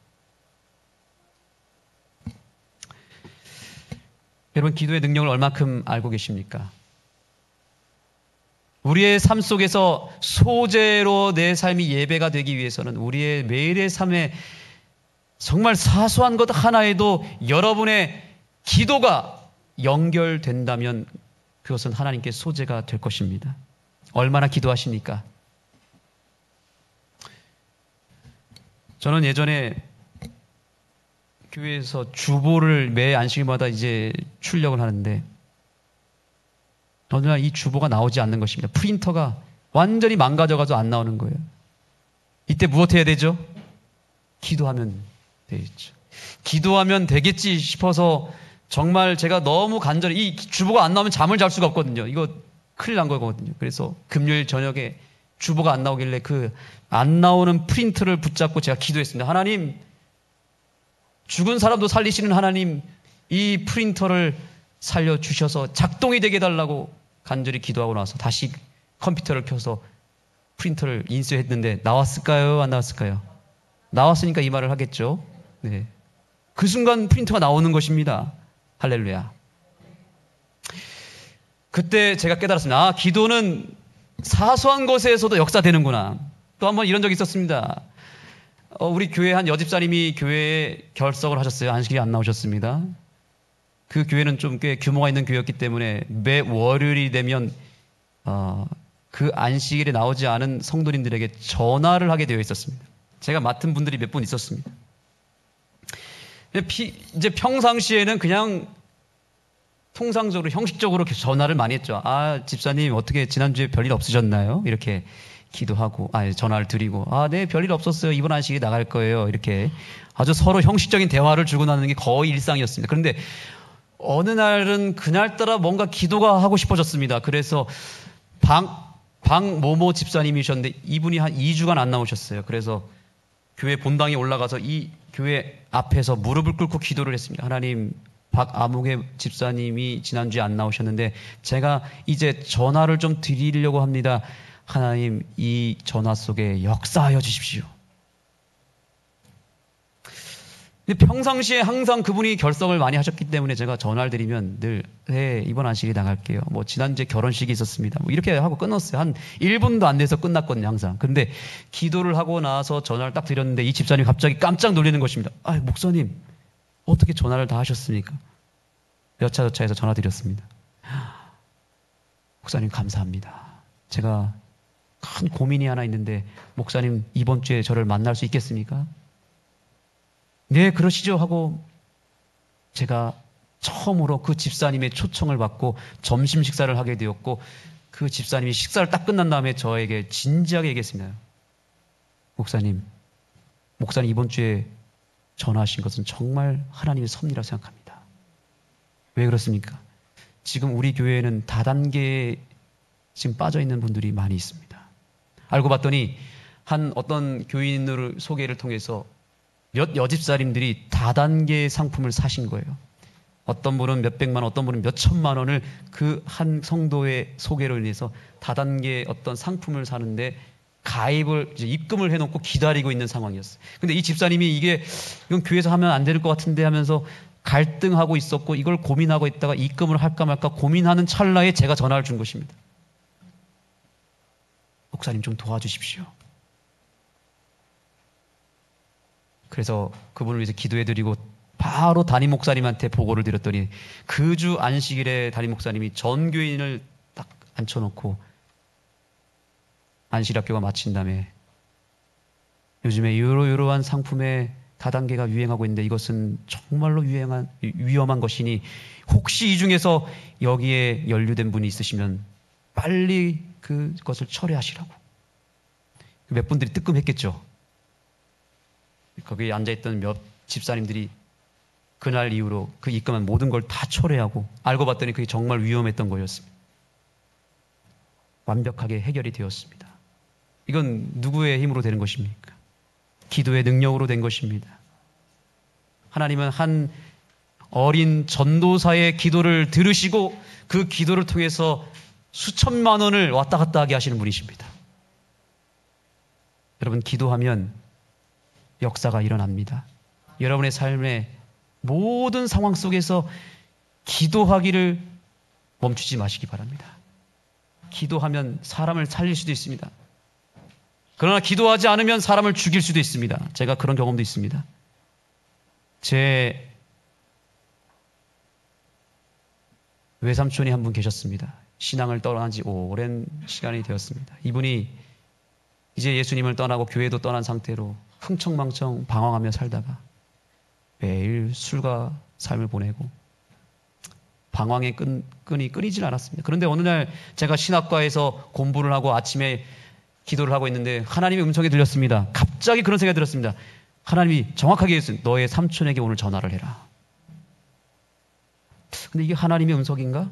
여러분, 기도의 능력을 얼마큼 알고 계십니까? 우리의 삶 속에서 소재로 내 삶이 예배가 되기 위해서는 우리의 매일의 삶에 정말 사소한 것 하나에도 여러분의 기도가 연결된다면 그것은 하나님께 소재가 될 것입니다. 얼마나 기도하십니까? 저는 예전에 교회에서 주보를 매 안식일마다 이제 출력을 하는데 어느 날 이 주보가 나오지 않는 것입니다. 프린터가 완전히 망가져가지고 안 나오는 거예요. 이때 무엇 해야 되죠? 기도하면 되겠죠. 기도하면 되겠지 싶어서 정말 제가 너무 간절히 이 주보가 안 나오면 잠을 잘 수가 없거든요. 이거 큰일 난 거거든요. 그래서 금요일 저녁에 주보가 안 나오길래 그 안 나오는 프린트를 붙잡고 제가 기도했습니다. 하나님, 죽은 사람도 살리시는 하나님, 이 프린터를 살려주셔서 작동이 되게 해달라고 간절히 기도하고 나서 다시 컴퓨터를 켜서 프린터를 인쇄했는데 나왔을까요? 안 나왔을까요? 나왔으니까 이 말을 하겠죠. 네. 그 순간 프린터가 나오는 것입니다. 할렐루야. 그때 제가 깨달았습니다. 아, 기도는 사소한 것에서도 역사되는구나. 또 한 번 이런 적이 있었습니다. 우리 교회 한 여집사님이 교회에 결석을 하셨어요. 안식일이 안 나오셨습니다. 그 교회는 좀 꽤 규모가 있는 교회였기 때문에 매 월요일이 되면 그 안식일에 나오지 않은 성도님들에게 전화를 하게 되어 있었습니다. 제가 맡은 분들이 몇 분 있었습니다. 이제 평상시에는 그냥 통상적으로 형식적으로 전화를 많이 했죠. 아, 집사님 어떻게 지난주에 별일 없으셨나요? 이렇게 기도하고 전화를 드리고 네, 별일 없었어요. 이번 안식일에 나갈 거예요. 이렇게 아주 서로 형식적인 대화를 주고 나누는 게 거의 일상이었습니다. 그런데 어느 날은 그날따라 뭔가 기도가 하고 싶어졌습니다. 그래서 방모모 집사님이셨는데 이분이 한 2주간 안 나오셨어요. 그래서 교회 본당에 올라가서 이 교회 앞에서 무릎을 꿇고 기도를 했습니다. 하나님, 박아무개 집사님이 지난주에 안 나오셨는데 제가 이제 전화를 좀 드리려고 합니다. 하나님, 이 전화 속에 역사하여 주십시오. 근데 평상시에 항상 그분이 결석을 많이 하셨기 때문에 제가 전화를 드리면 늘 네, 이번 안식일에 나갈게요. 뭐 지난주에 결혼식이 있었습니다. 뭐 이렇게 하고 끊었어요. 한 1분도 안 돼서 끝났거든요, 항상. 근데 기도를 하고 나서 전화를 딱 드렸는데 이 집사님이 갑자기 깜짝 놀라는 것입니다. 목사님, 어떻게 전화를 다 하셨습니까? 여차저차해서 전화 드렸습니다. 목사님, 감사합니다. 제가 큰 고민이 하나 있는데 목사님 이번 주에 저를 만날 수 있겠습니까? 네, 그러시죠 하고 제가 처음으로 그 집사님의 초청을 받고 점심 식사를 하게 되었고 그 집사님이 식사를 딱 끝난 다음에 저에게 진지하게 얘기했습니다. 목사님 이번 주에 전화하신 것은 정말 하나님의 섭리라고 생각합니다. 왜 그렇습니까? 지금 우리 교회에는 다단계에 지금 빠져있는 분들이 많이 있습니다. 알고 봤더니 한 어떤 교인을 소개를 통해서 몇 여집사님들이 다단계 상품을 사신 거예요. 어떤 분은 몇백만 원, 어떤 분은 몇천만 원을 그 한 성도의 소개로 인해서 다단계 어떤 상품을 사는데 가입을 이제 입금을 해놓고 기다리고 있는 상황이었어요. 근데 이 집사님이 이건 교회에서 하면 안 될 것 같은데 하면서 갈등하고 있었고 이걸 고민하고 있다가 입금을 할까 말까 고민하는 찰나에 제가 전화를 준 것입니다. 목사님 좀 도와주십시오. 그래서 그분을 위해서 기도해드리고 바로 담임 목사님한테 보고를 드렸더니 그 주 안식일에 담임 목사님이 전 교인을 딱 앉혀놓고 안식일 학교가 마친 다음에 요즘에 이러한 상품에 다단계가 유행하고 있는데 이것은 정말로 위험한 것이니 혹시 이 중에서 여기에 연루된 분이 있으시면 빨리 그것을 철회하시라고. 몇 분들이 뜨끔했겠죠. 거기에 앉아있던 몇 집사님들이 그날 이후로 그 입금한 모든 걸 다 철회하고 알고 봤더니 그게 정말 위험했던 거였습니다. 완벽하게 해결이 되었습니다. 이건 누구의 힘으로 되는 것입니까? 기도의 능력으로 된 것입니다. 하나님은 한 어린 전도사의 기도를 들으시고 그 기도를 통해서 수천만 원을 왔다 갔다 하게 하시는 분이십니다. 여러분, 기도하면 역사가 일어납니다. 여러분의 삶의 모든 상황 속에서 기도하기를 멈추지 마시기 바랍니다. 기도하면 사람을 살릴 수도 있습니다. 그러나 기도하지 않으면 사람을 죽일 수도 있습니다. 제가 그런 경험도 있습니다. 제 외삼촌이 한 분 계셨습니다. 신앙을 떠난 지 오랜 시간이 되었습니다. 이분이 이제 예수님을 떠나고 교회도 떠난 상태로 흥청망청 방황하며 살다가 매일 술과 삶을 보내고 방황의 끈이 끊이질 않았습니다. 그런데 어느 날 제가 신학과에서 공부를 하고 아침에 기도를 하고 있는데 하나님의 음성이 들렸습니다. 갑자기 그런 생각이 들었습니다. 하나님이 정확하게 했어요. 너의 삼촌에게 오늘 전화를 해라. 근데 이게 하나님의 음성인가?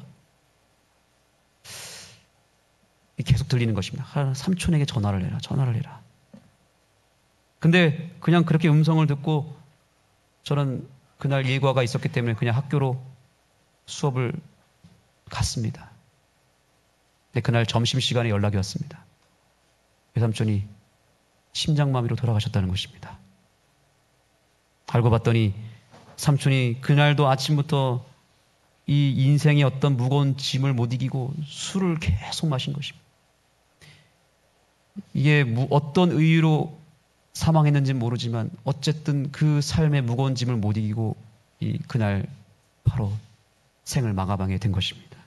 계속 들리는 것입니다. 삼촌에게 전화를 해라. 전화를 해라. 근데 그냥 그렇게 음성을 듣고 저는 그날 예과가 있었기 때문에 그냥 학교로 수업을 갔습니다. 근데 그날 점심시간에 연락이 왔습니다. 외삼촌이 심장마비로 돌아가셨다는 것입니다. 알고 봤더니 삼촌이 그날도 아침부터 이 인생의 어떤 무거운 짐을 못 이기고 술을 계속 마신 것입니다. 이게 어떤 의의로 사망했는지는 모르지만 어쨌든 그 삶의 무거운 짐을 못 이기고 그날 바로 생을 마감하게 된 것입니다.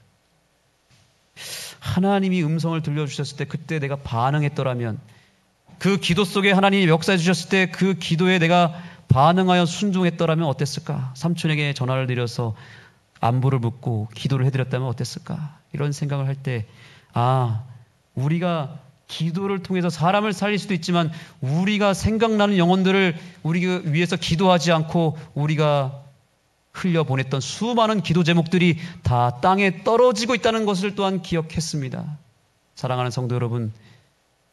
하나님이 음성을 들려주셨을 때 그때 내가 반응했더라면, 그 기도 속에 하나님이 역사해 주셨을 때 그 기도에 내가 반응하여 순종했더라면 어땠을까? 삼촌에게 전화를 드려서 안부를 묻고 기도를 해드렸다면 어땠을까? 이런 생각을 할 때, 우리가 기도를 통해서 사람을 살릴 수도 있지만 우리가 생각나는 영혼들을 우리 위해서 기도하지 않고 우리가 흘려보냈던 수많은 기도 제목들이 다 땅에 떨어지고 있다는 것을 또한 기억했습니다. 사랑하는 성도 여러분,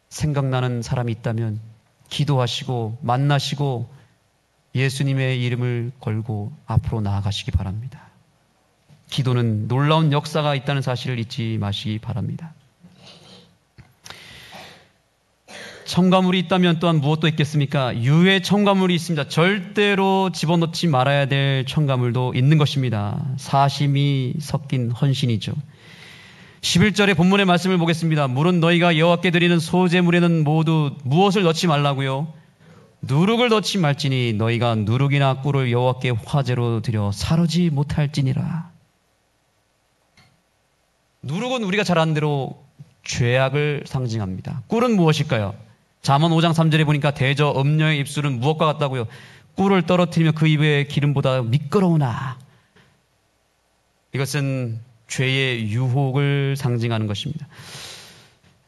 생각나는 사람이 있다면 기도하시고 만나시고 예수님의 이름을 걸고 앞으로 나아가시기 바랍니다. 기도는 놀라운 역사가 있다는 사실을 잊지 마시기 바랍니다. 첨가물이 있다면 또한 무엇도 있겠습니까? 유해 첨가물이 있습니다. 절대로 집어넣지 말아야 될 첨가물도 있는 것입니다. 사심이 섞인 헌신이죠. 11절의 본문의 말씀을 보겠습니다. 물은 너희가 여호와께 드리는 소제물에는 모두 무엇을 넣지 말라고요? 누룩을 넣지 말지니 너희가 누룩이나 꿀을 여호와께 화제로 드려 사르지 못할지니라. 누룩은 우리가 잘 아는 대로 죄악을 상징합니다. 꿀은 무엇일까요? 잠언 5장 3절에 보니까 대저 음녀의 입술은 무엇과 같다고요? 꿀을 떨어뜨리면 그 입의 기름보다 미끄러우나. 이것은 죄의 유혹을 상징하는 것입니다.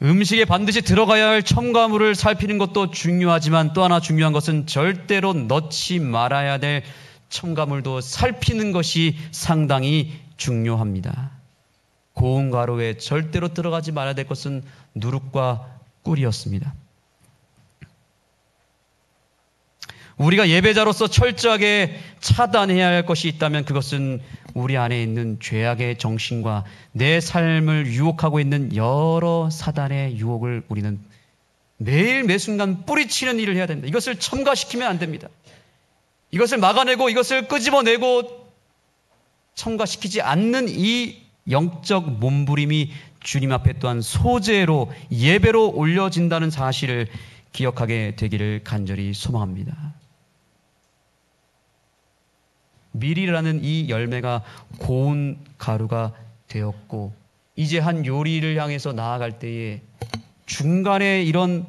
음식에 반드시 들어가야 할 첨가물을 살피는 것도 중요하지만 또 하나 중요한 것은 절대로 넣지 말아야 될 첨가물도 살피는 것이 상당히 중요합니다. 고운 가루에 절대로 들어가지 말아야 될 것은 누룩과 꿀이었습니다. 우리가 예배자로서 철저하게 차단해야 할 것이 있다면 그것은 우리 안에 있는 죄악의 정신과 내 삶을 유혹하고 있는 여러 사단의 유혹을 우리는 매일 매순간 뿌리치는 일을 해야 됩니다. 이것을 첨가시키면 안 됩니다. 이것을 막아내고 이것을 끄집어내고 첨가시키지 않는 이 영적 몸부림이 주님 앞에 또한 소재로 예배로 올려진다는 사실을 기억하게 되기를 간절히 소망합니다. 밀이라는 이 열매가 고운 가루가 되었고 이제 한 요리를 향해서 나아갈 때에 중간에 이런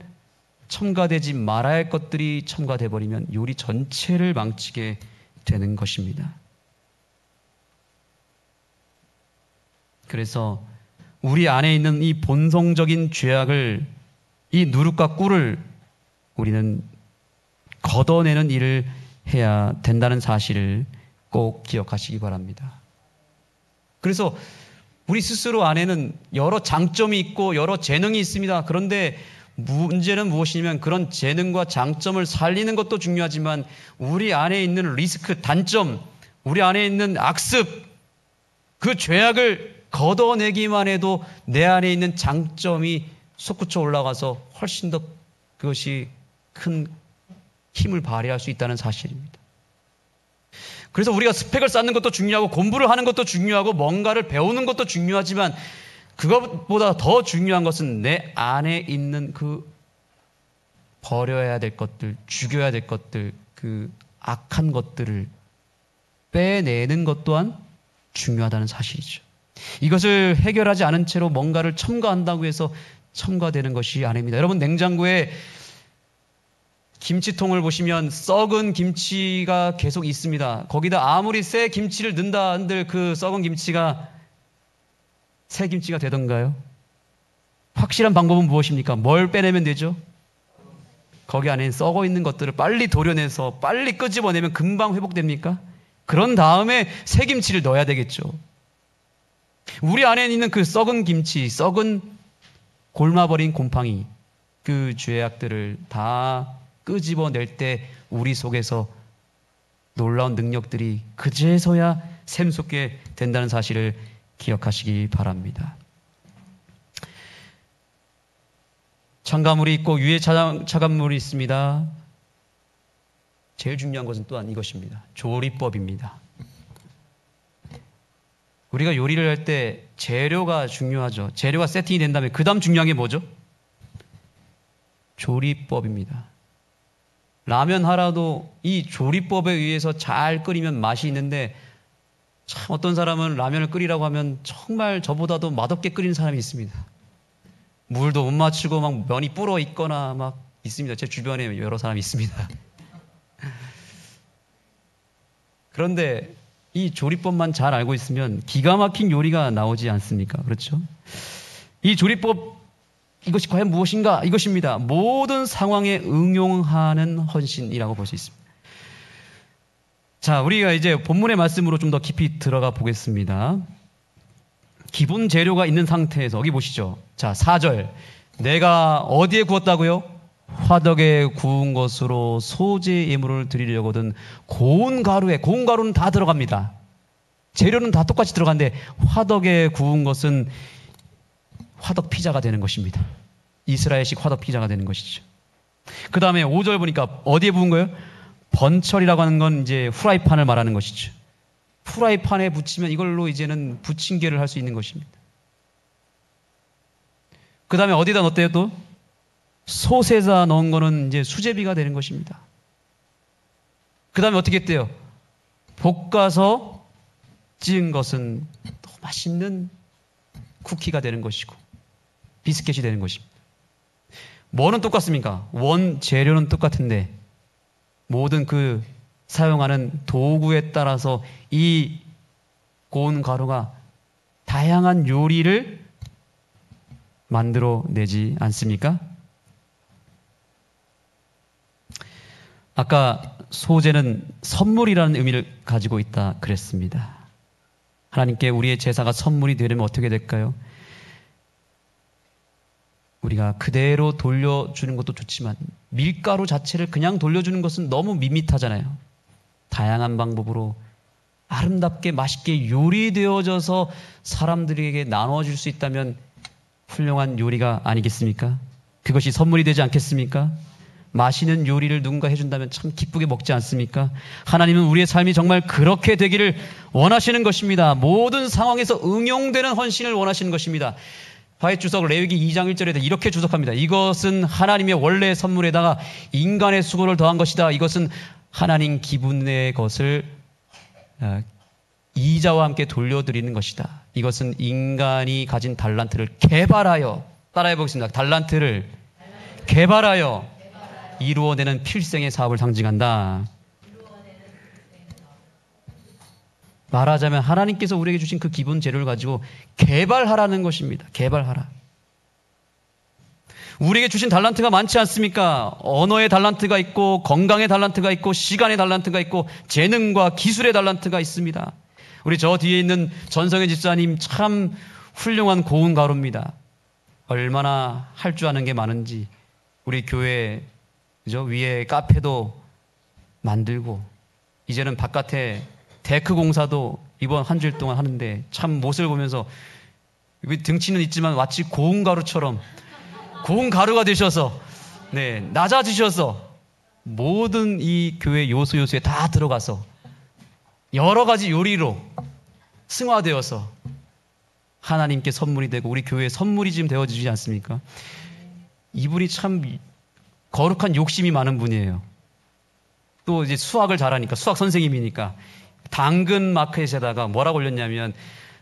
첨가되지 말아야 할 것들이 첨가돼 버리면 요리 전체를 망치게 되는 것입니다. 그래서 우리 안에 있는 이 본성적인 죄악을, 이 누룩과 꿀을 우리는 걷어내는 일을 해야 된다는 사실을 꼭 기억하시기 바랍니다. 그래서 우리 스스로 안에는 여러 장점이 있고 여러 재능이 있습니다. 그런데 문제는 무엇이냐면 그런 재능과 장점을 살리는 것도 중요하지만 우리 안에 있는 리스크, 단점, 우리 안에 있는 악습, 그 죄악을 걷어내기만 해도 내 안에 있는 장점이 솟구쳐 올라가서 훨씬 더 그것이 큰 힘을 발휘할 수 있다는 사실입니다. 그래서 우리가 스펙을 쌓는 것도 중요하고 공부를 하는 것도 중요하고 뭔가를 배우는 것도 중요하지만 그것보다 더 중요한 것은 내 안에 있는 그 버려야 될 것들, 죽여야 될 것들, 그 악한 것들을 빼내는 것 또한 중요하다는 사실이죠. 이것을 해결하지 않은 채로 뭔가를 첨가한다고 해서 첨가되는 것이 아닙니다. 여러분, 냉장고에 김치통을 보시면 썩은 김치가 계속 있습니다. 거기다 아무리 새 김치를 넣는다 한들 그 썩은 김치가 새 김치가 되던가요? 확실한 방법은 무엇입니까? 뭘 빼내면 되죠? 거기 안에 썩어 있는 것들을 빨리 도려내서 빨리 끄집어내면 금방 회복됩니까? 그런 다음에 새 김치를 넣어야 되겠죠. 우리 안에 있는 그 썩은 김치, 썩은 골마버린 곰팡이, 그 죄악들을 다 끄집어낼 때 우리 속에서 놀라운 능력들이 그제서야 샘솟게 된다는 사실을 기억하시기 바랍니다. 첨가물이 있고 유해 차감물이 있습니다. 제일 중요한 것은 또한 이것입니다. 조리법입니다. 우리가 요리를 할 때 재료가 중요하죠. 재료가 세팅이 된 다음에 그 다음 중요한 게 뭐죠? 조리법입니다. 라면 하나도 이 조리법에 의해서 잘 끓이면 맛이 있는데 참 어떤 사람은 라면을 끓이라고 하면 정말 저보다도 맛없게 끓이는 사람이 있습니다. 물도 못 맞추고 막 면이 불어 있거나 막 있습니다. 제 주변에 여러 사람이 있습니다. 그런데 이 조리법만 잘 알고 있으면 기가 막힌 요리가 나오지 않습니까? 그렇죠? 이 조리법, 이것이 과연 무엇인가? 이것입니다. 모든 상황에 응용하는 헌신이라고 볼 수 있습니다. 자, 우리가 이제 본문의 말씀으로 좀 더 깊이 들어가 보겠습니다. 기본 재료가 있는 상태에서 여기 보시죠. 자, 4절. 내가 어디에 구웠다고요? 화덕에 구운 것으로 소재 예물을 드리려거든 고운 가루에, 고운 가루는 다 들어갑니다. 재료는 다 똑같이 들어가는데 화덕에 구운 것은 화덕 피자가 되는 것입니다. 이스라엘식 화덕 피자가 되는 것이죠. 그 다음에 5절 보니까 어디에 부은 거예요? 번철이라고 하는 건 이제 후라이팬을 말하는 것이죠. 후라이팬에 붙이면 이걸로 이제는 부침개를 할 수 있는 것입니다. 그 다음에 어디다 넣었대요 또? 솥에다 넣은 거는 이제 수제비가 되는 것입니다. 그 다음에 어떻게 했대요? 볶아서 찌은 것은 더 맛있는 쿠키가 되는 것이고 비스켓이 되는 것입니다. 뭐는 똑같습니까? 원 재료는 똑같은데 모든 그 사용하는 도구에 따라서 이 고운 가루가 다양한 요리를 만들어내지 않습니까? 아까 소재는 선물이라는 의미를 가지고 있다 그랬습니다. 하나님께 우리의 제사가 선물이 되려면 어떻게 될까요? 우리가 그대로 돌려주는 것도 좋지만 밀가루 자체를 그냥 돌려주는 것은 너무 밋밋하잖아요. 다양한 방법으로 아름답게 맛있게 요리되어져서 사람들에게 나눠줄 수 있다면 훌륭한 요리가 아니겠습니까? 그것이 선물이 되지 않겠습니까? 맛있는 요리를 누군가 해준다면 참 기쁘게 먹지 않습니까? 하나님은 우리의 삶이 정말 그렇게 되기를 원하시는 것입니다. 모든 상황에서 응용되는 헌신을 원하시는 것입니다. 화해 주석 레위기 2장 1절에 이렇게 주석합니다. 이것은 하나님의 원래 선물에다가 인간의 수고를 더한 것이다. 이것은 하나님 기분의 것을 이자와 함께 돌려드리는 것이다. 이것은 인간이 가진 달란트를 개발하여, 따라해 보겠습니다. 달란트를 개발하여 이루어내는 필생의 사업을 상징한다. 말하자면 하나님께서 우리에게 주신 그 기본 재료를 가지고 개발하라는 것입니다. 개발하라. 우리에게 주신 달란트가 많지 않습니까? 언어의 달란트가 있고, 건강의 달란트가 있고, 시간의 달란트가 있고, 재능과 기술의 달란트가 있습니다. 우리 저 뒤에 있는 전성현 집사님 참 훌륭한 고운 가루입니다. 얼마나 할 줄 아는 게 많은지. 우리 교회 그죠? 위에 카페도 만들고, 이제는 바깥에 데크 공사도 이번 한 주일 동안 하는데, 참 못을 보면서 등치는 있지만 마치 고운 가루처럼 고운 가루가 되셔서, 네, 낮아지셔서 모든 이 교회 요소에 다 들어가서 여러 가지 요리로 승화되어서 하나님께 선물이 되고 우리 교회에 선물이 지금 되어지지 않습니까? 이분이 참 거룩한 욕심이 많은 분이에요. 또 이제 수학을 잘하니까, 수학 선생님이니까 당근 마켓에다가 뭐라고 올렸냐면,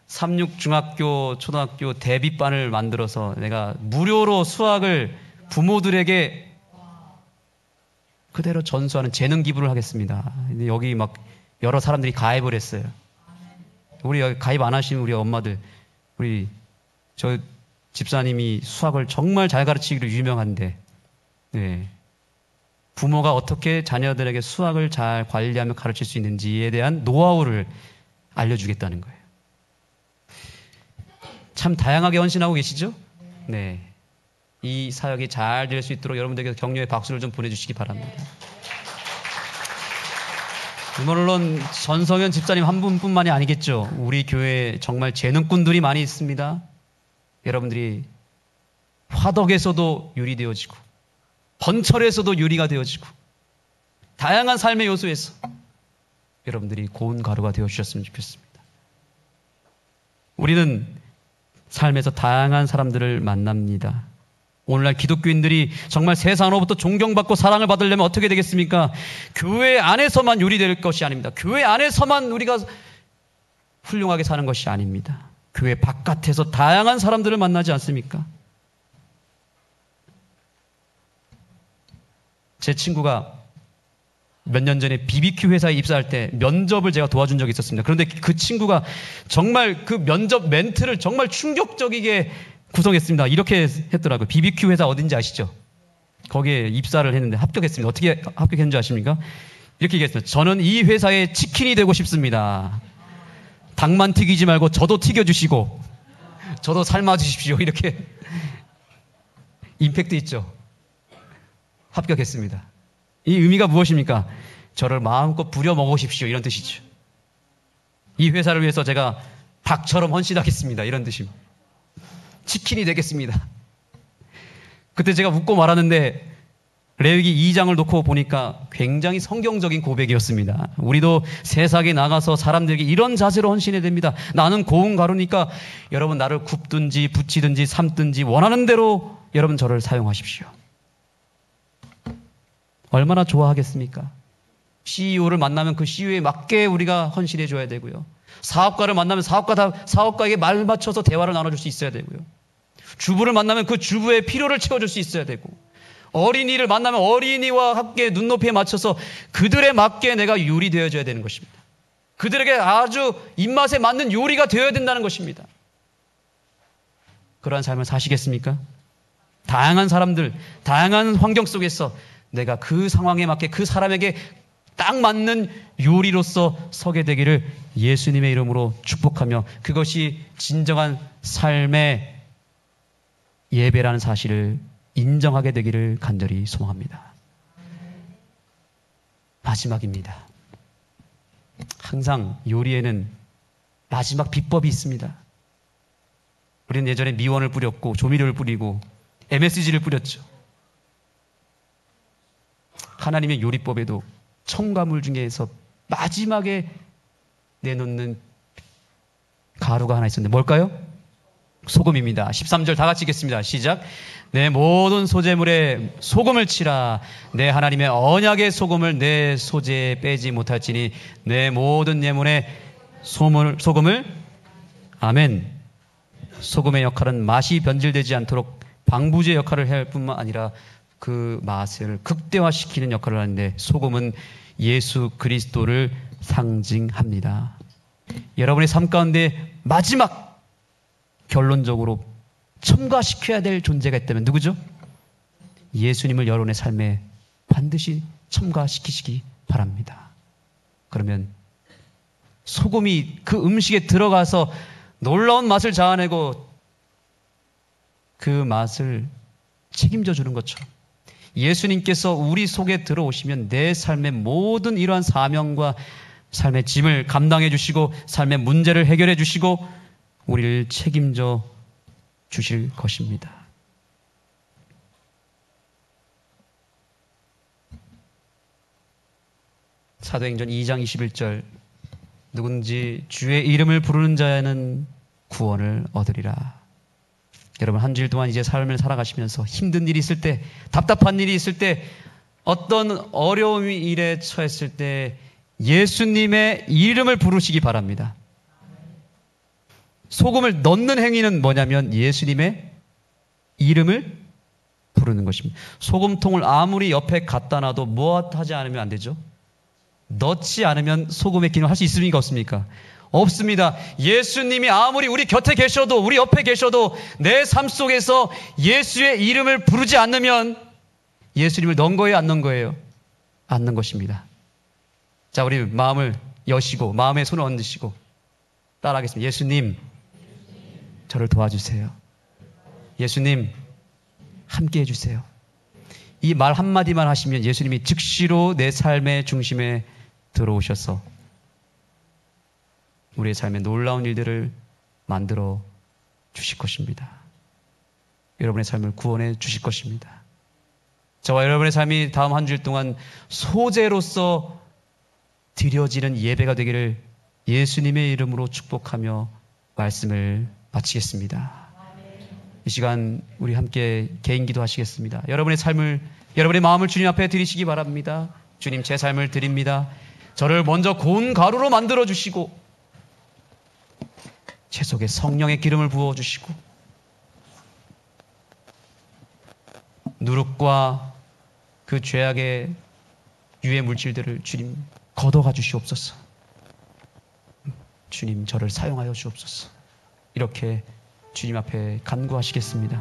36 중학교, 초등학교 대비반을 만들어서 내가 무료로 수학을 부모들에게 그대로 전수하는 재능 기부를 하겠습니다. 근데 여기 막 여러 사람들이 가입을 했어요. 우리 여기 가입 안 하시는 우리 엄마들, 우리 저 집사님이 수학을 정말 잘 가르치기로 유명한데, 네, 부모가 어떻게 자녀들에게 수학을 잘 관리하며 가르칠 수 있는지에 대한 노하우를 알려주겠다는 거예요. 참 다양하게 헌신하고 계시죠? 네. 이 사역이 잘 될 수 있도록 여러분들께서 격려의 박수를 좀 보내주시기 바랍니다. 물론 전성현 집사님 한 분뿐만이 아니겠죠. 우리 교회에 정말 재능꾼들이 많이 있습니다. 여러분들이 화덕에서도 유리되어지고, 번철에서도 유리가 되어지고, 다양한 삶의 요소에서 여러분들이 고운 가루가 되어주셨으면 좋겠습니다. 우리는 삶에서 다양한 사람들을 만납니다. 오늘날 기독교인들이 정말 세상으로부터 존경받고 사랑을 받으려면 어떻게 되겠습니까? 교회 안에서만 유리될 것이 아닙니다. 교회 안에서만 우리가 훌륭하게 사는 것이 아닙니다. 교회 바깥에서 다양한 사람들을 만나지 않습니까? 제 친구가 몇 년 전에 BBQ 회사에 입사할 때 면접을 제가 도와준 적이 있었습니다. 그런데 그 친구가 정말 그 면접 멘트를 정말 충격적이게 구성했습니다. 이렇게 했더라고요. BBQ 회사 어딘지 아시죠? 거기에 입사를 했는데 합격했습니다. 어떻게 합격했는지 아십니까? 이렇게 얘기했어요. 저는 이 회사의 치킨이 되고 싶습니다. 닭만 튀기지 말고 저도 튀겨주시고 저도 삶아주십시오. 이렇게 임팩트 있죠? 합격했습니다. 이 의미가 무엇입니까? 저를 마음껏 부려 먹으십시오. 이런 뜻이죠. 이 회사를 위해서 제가 닭처럼 헌신하겠습니다. 이런 뜻입니다. 치킨이 되겠습니다. 그때 제가 웃고 말았는데 레위기 2장을 놓고 보니까 굉장히 성경적인 고백이었습니다. 우리도 세상에 나가서 사람들에게 이런 자세로 헌신해야 됩니다. 나는 고운 가루니까 여러분 나를 굽든지 붙이든지 삶든지 원하는 대로 여러분 저를 사용하십시오. 얼마나 좋아하겠습니까? CEO를 만나면 그 CEO에 맞게 우리가 헌신해 줘야 되고요. 사업가를 만나면 사업가에게 말 맞춰서 대화를 나눠줄 수 있어야 되고요. 주부를 만나면 그 주부의 필요를 채워줄 수 있어야 되고, 어린이를 만나면 어린이와 함께 눈높이에 맞춰서 그들에 맞게 내가 요리 되어줘야 되는 것입니다. 그들에게 아주 입맛에 맞는 요리가 되어야 된다는 것입니다. 그러한 삶을 사시겠습니까? 다양한 사람들, 다양한 환경 속에서 내가 그 상황에 맞게 그 사람에게 딱 맞는 요리로서 서게 되기를 예수님의 이름으로 축복하며, 그것이 진정한 삶의 예배라는 사실을 인정하게 되기를 간절히 소망합니다. 마지막입니다. 항상 요리에는 마지막 비법이 있습니다. 우리는 예전에 미원을 뿌렸고 조미료를 뿌리고 MSG를 뿌렸죠. 하나님의 요리법에도 첨가물 중에서 마지막에 내놓는 가루가 하나 있었는데 뭘까요? 소금입니다. 13절 다 같이 읽겠습니다. 시작. 내 모든 소재물에 소금을 치라. 내 하나님의 언약의 소금을 내 소재에 빼지 못할지니 내 모든 예물에 소금을 아멘. 소금의 역할은 맛이 변질되지 않도록 방부제 역할을 해야 할 뿐만 아니라 그 맛을 극대화시키는 역할을 하는데 소금은 예수 그리스도를 상징합니다. 여러분의 삶 가운데 마지막 결론적으로 첨가시켜야 될 존재가 있다면 누구죠? 예수님을 여러분의 삶에 반드시 첨가시키시기 바랍니다. 그러면 소금이 그 음식에 들어가서 놀라운 맛을 자아내고 그 맛을 책임져 주는 것처럼 예수님께서 우리 속에 들어오시면 내 삶의 모든 이러한 사명과 삶의 짐을 감당해 주시고 삶의 문제를 해결해 주시고 우리를 책임져 주실 것입니다. 사도행전 2장 21절 누군지 주의 이름을 부르는 자는 구원을 얻으리라. 여러분 한 주일 동안 이제 삶을 살아가시면서 힘든 일이 있을 때, 답답한 일이 있을 때, 어떤 어려운 일에 처했을 때 예수님의 이름을 부르시기 바랍니다. 소금을 넣는 행위는 뭐냐면 예수님의 이름을 부르는 것입니다. 소금통을 아무리 옆에 갖다 놔도 무엇하지 않으면 안 되죠? 넣지 않으면 소금의 기능을 할 수 있습니까? 없습니까? 없습니다. 예수님이 아무리 우리 곁에 계셔도 우리 옆에 계셔도 내 삶 속에서 예수의 이름을 부르지 않으면 예수님을 넣은 거예요? 안 넣은 거예요? 안 넣은 것입니다. 자, 우리 마음을 여시고 마음에 손을 얹으시고 따라하겠습니다. 예수님, 저를 도와주세요. 예수님, 함께 해주세요. 이 말 한마디만 하시면 예수님이 즉시로 내 삶의 중심에 들어오셔서 우리의 삶에 놀라운 일들을 만들어 주실 것입니다. 여러분의 삶을 구원해 주실 것입니다. 저와 여러분의 삶이 다음 한 주일 동안 소재로서 드려지는 예배가 되기를 예수님의 이름으로 축복하며 말씀을 마치겠습니다. 이 시간 우리 함께 개인 기도하시겠습니다. 여러분의 삶을, 여러분의 마음을 주님 앞에 드리시기 바랍니다. 주님, 제 삶을 드립니다. 저를 먼저 고운 가루로 만들어 주시고 제 속에 성령의 기름을 부어주시고 누룩과 그 죄악의 유해 물질들을 주님 걷어가 주시옵소서. 주님, 저를 사용하여 주옵소서. 이렇게 주님 앞에 간구하시겠습니다.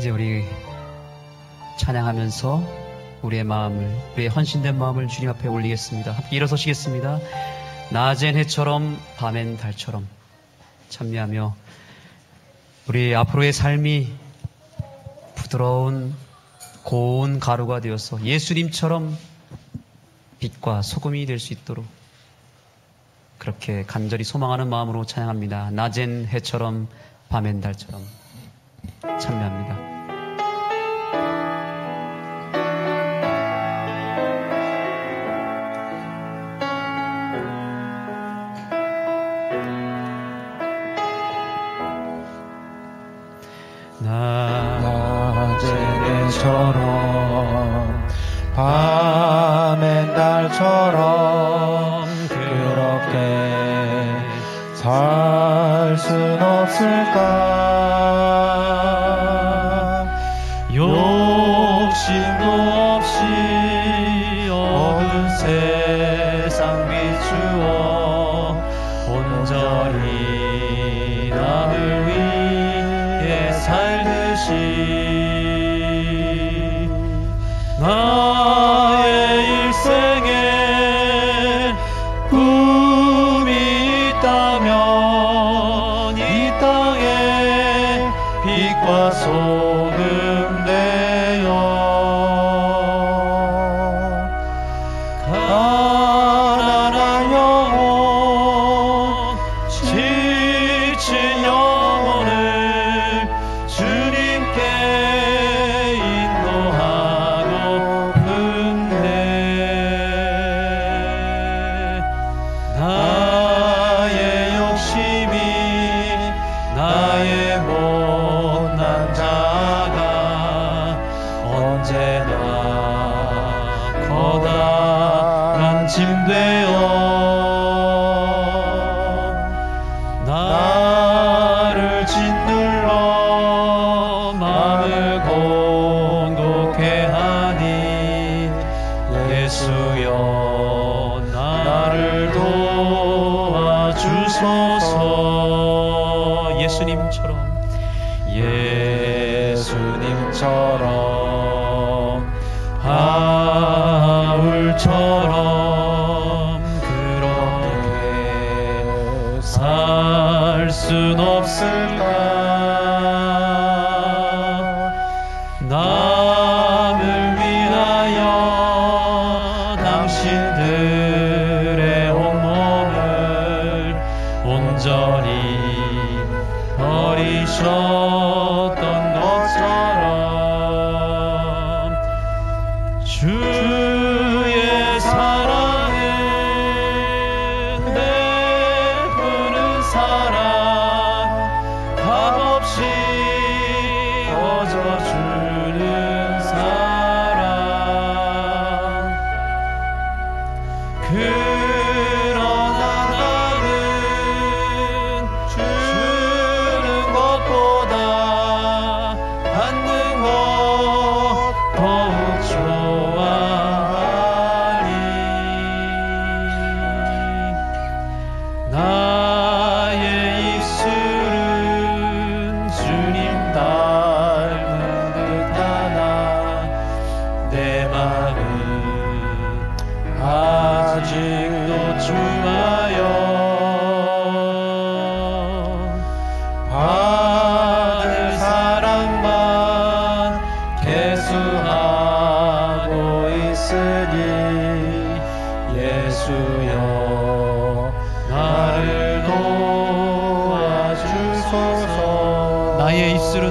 이제 우리 찬양하면서 우리의 마음을, 우리의 헌신된 마음을 주님 앞에 올리겠습니다. 함께 일어서시겠습니다. 낮엔 해처럼 밤엔 달처럼 참여하며 우리 앞으로의 삶이 부드러운 고운 가루가 되어서 예수님처럼 빛과 소금이 될 수 있도록 그렇게 간절히 소망하는 마음으로 찬양합니다. 낮엔 해처럼 밤엔 달처럼 참여합니다. 낮엔 해처럼 밤엔 달처럼 그렇게 살 순 없을까? 욕심도 없이 어두운 세상 비추어 온전히 남을 위해 살듯이 나의 일생에 꿈이 있다면 이 땅에 빛과 소금 되어 가난한 영혼 지친 영혼을 주님께 인도하고픈데 나의 욕심이 나의 못난 자가 언제나 커다란 짐 되어 나를 짓눌러 마음을 공곡해 하니 예수여 나를 도와주소서. 예수님처럼 바울처럼 그렇게 살 순 없을까? 남을 위하여 당신들의 온몸을 온전히 버리셨던 것처럼 주의 사랑은 베푸는 사랑 값없이 거저주는 사랑 그러나 나는 주는 것보다 받는 것 더욱 좋아하니 나의 입술은 주님 닮은 듯하나 내 마음은 아직도 주하여 받을 사랑만 계수하고 있으니 예수여 나를 도와주소서. 나의 입술은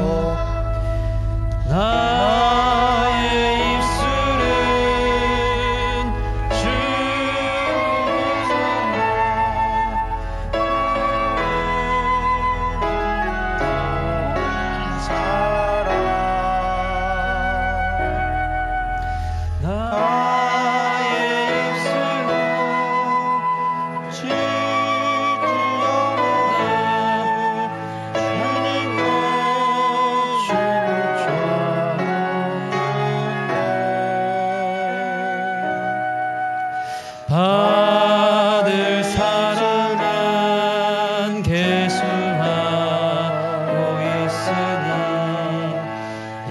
받을 사랑만 계수하고 있으니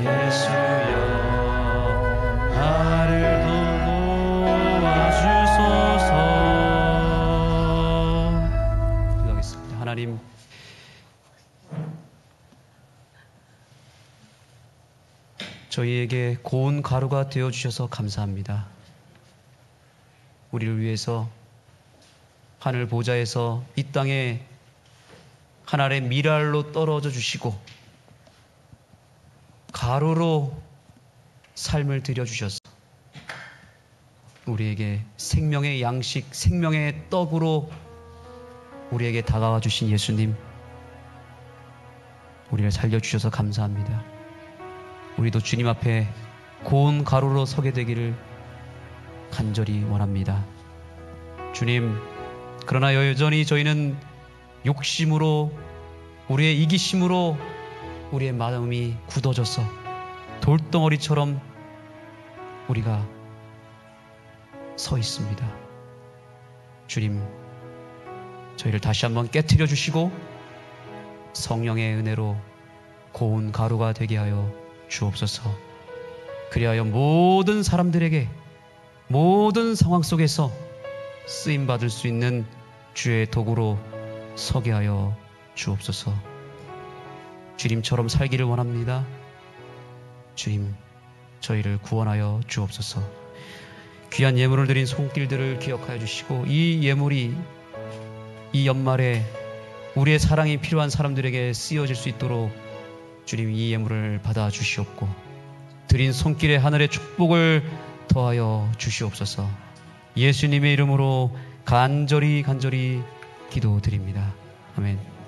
저희에게 고운 가루가 되어 주셔서 감사합니다. 우리를 위해서 하늘 보좌에서 이 땅에 하늘의 미랄로 떨어져 주시고 가루로 삶을 들여 주셔서 우리에게 생명의 양식, 생명의 떡으로 우리에게 다가와 주신 예수님, 우리를 살려주셔서 감사합니다. 우리도 주님 앞에 고운 가루로 서게 되기를 간절히 원합니다. 주님, 그러나 여전히 저희는 욕심으로, 우리의 이기심으로 우리의 마음이 굳어져서 돌덩어리처럼 우리가 서 있습니다. 주님, 저희를 다시 한번 깨트려 주시고 성령의 은혜로 고운 가루가 되게 하여 주옵소서. 그리하여 모든 사람들에게 모든 상황 속에서 쓰임 받을 수 있는 주의 도구로 서게 하여 주옵소서. 주님처럼 살기를 원합니다. 주님, 저희를 구원하여 주옵소서. 귀한 예물을 드린 손길들을 기억하여 주시고 이 예물이 이 연말에 우리의 사랑이 필요한 사람들에게 쓰여질 수 있도록 주님 이 예물을 받아 주시옵고 드린 손길에 하늘의 축복을 더하여 주시옵소서. 예수님의 이름으로 간절히 기도드립니다. 아멘.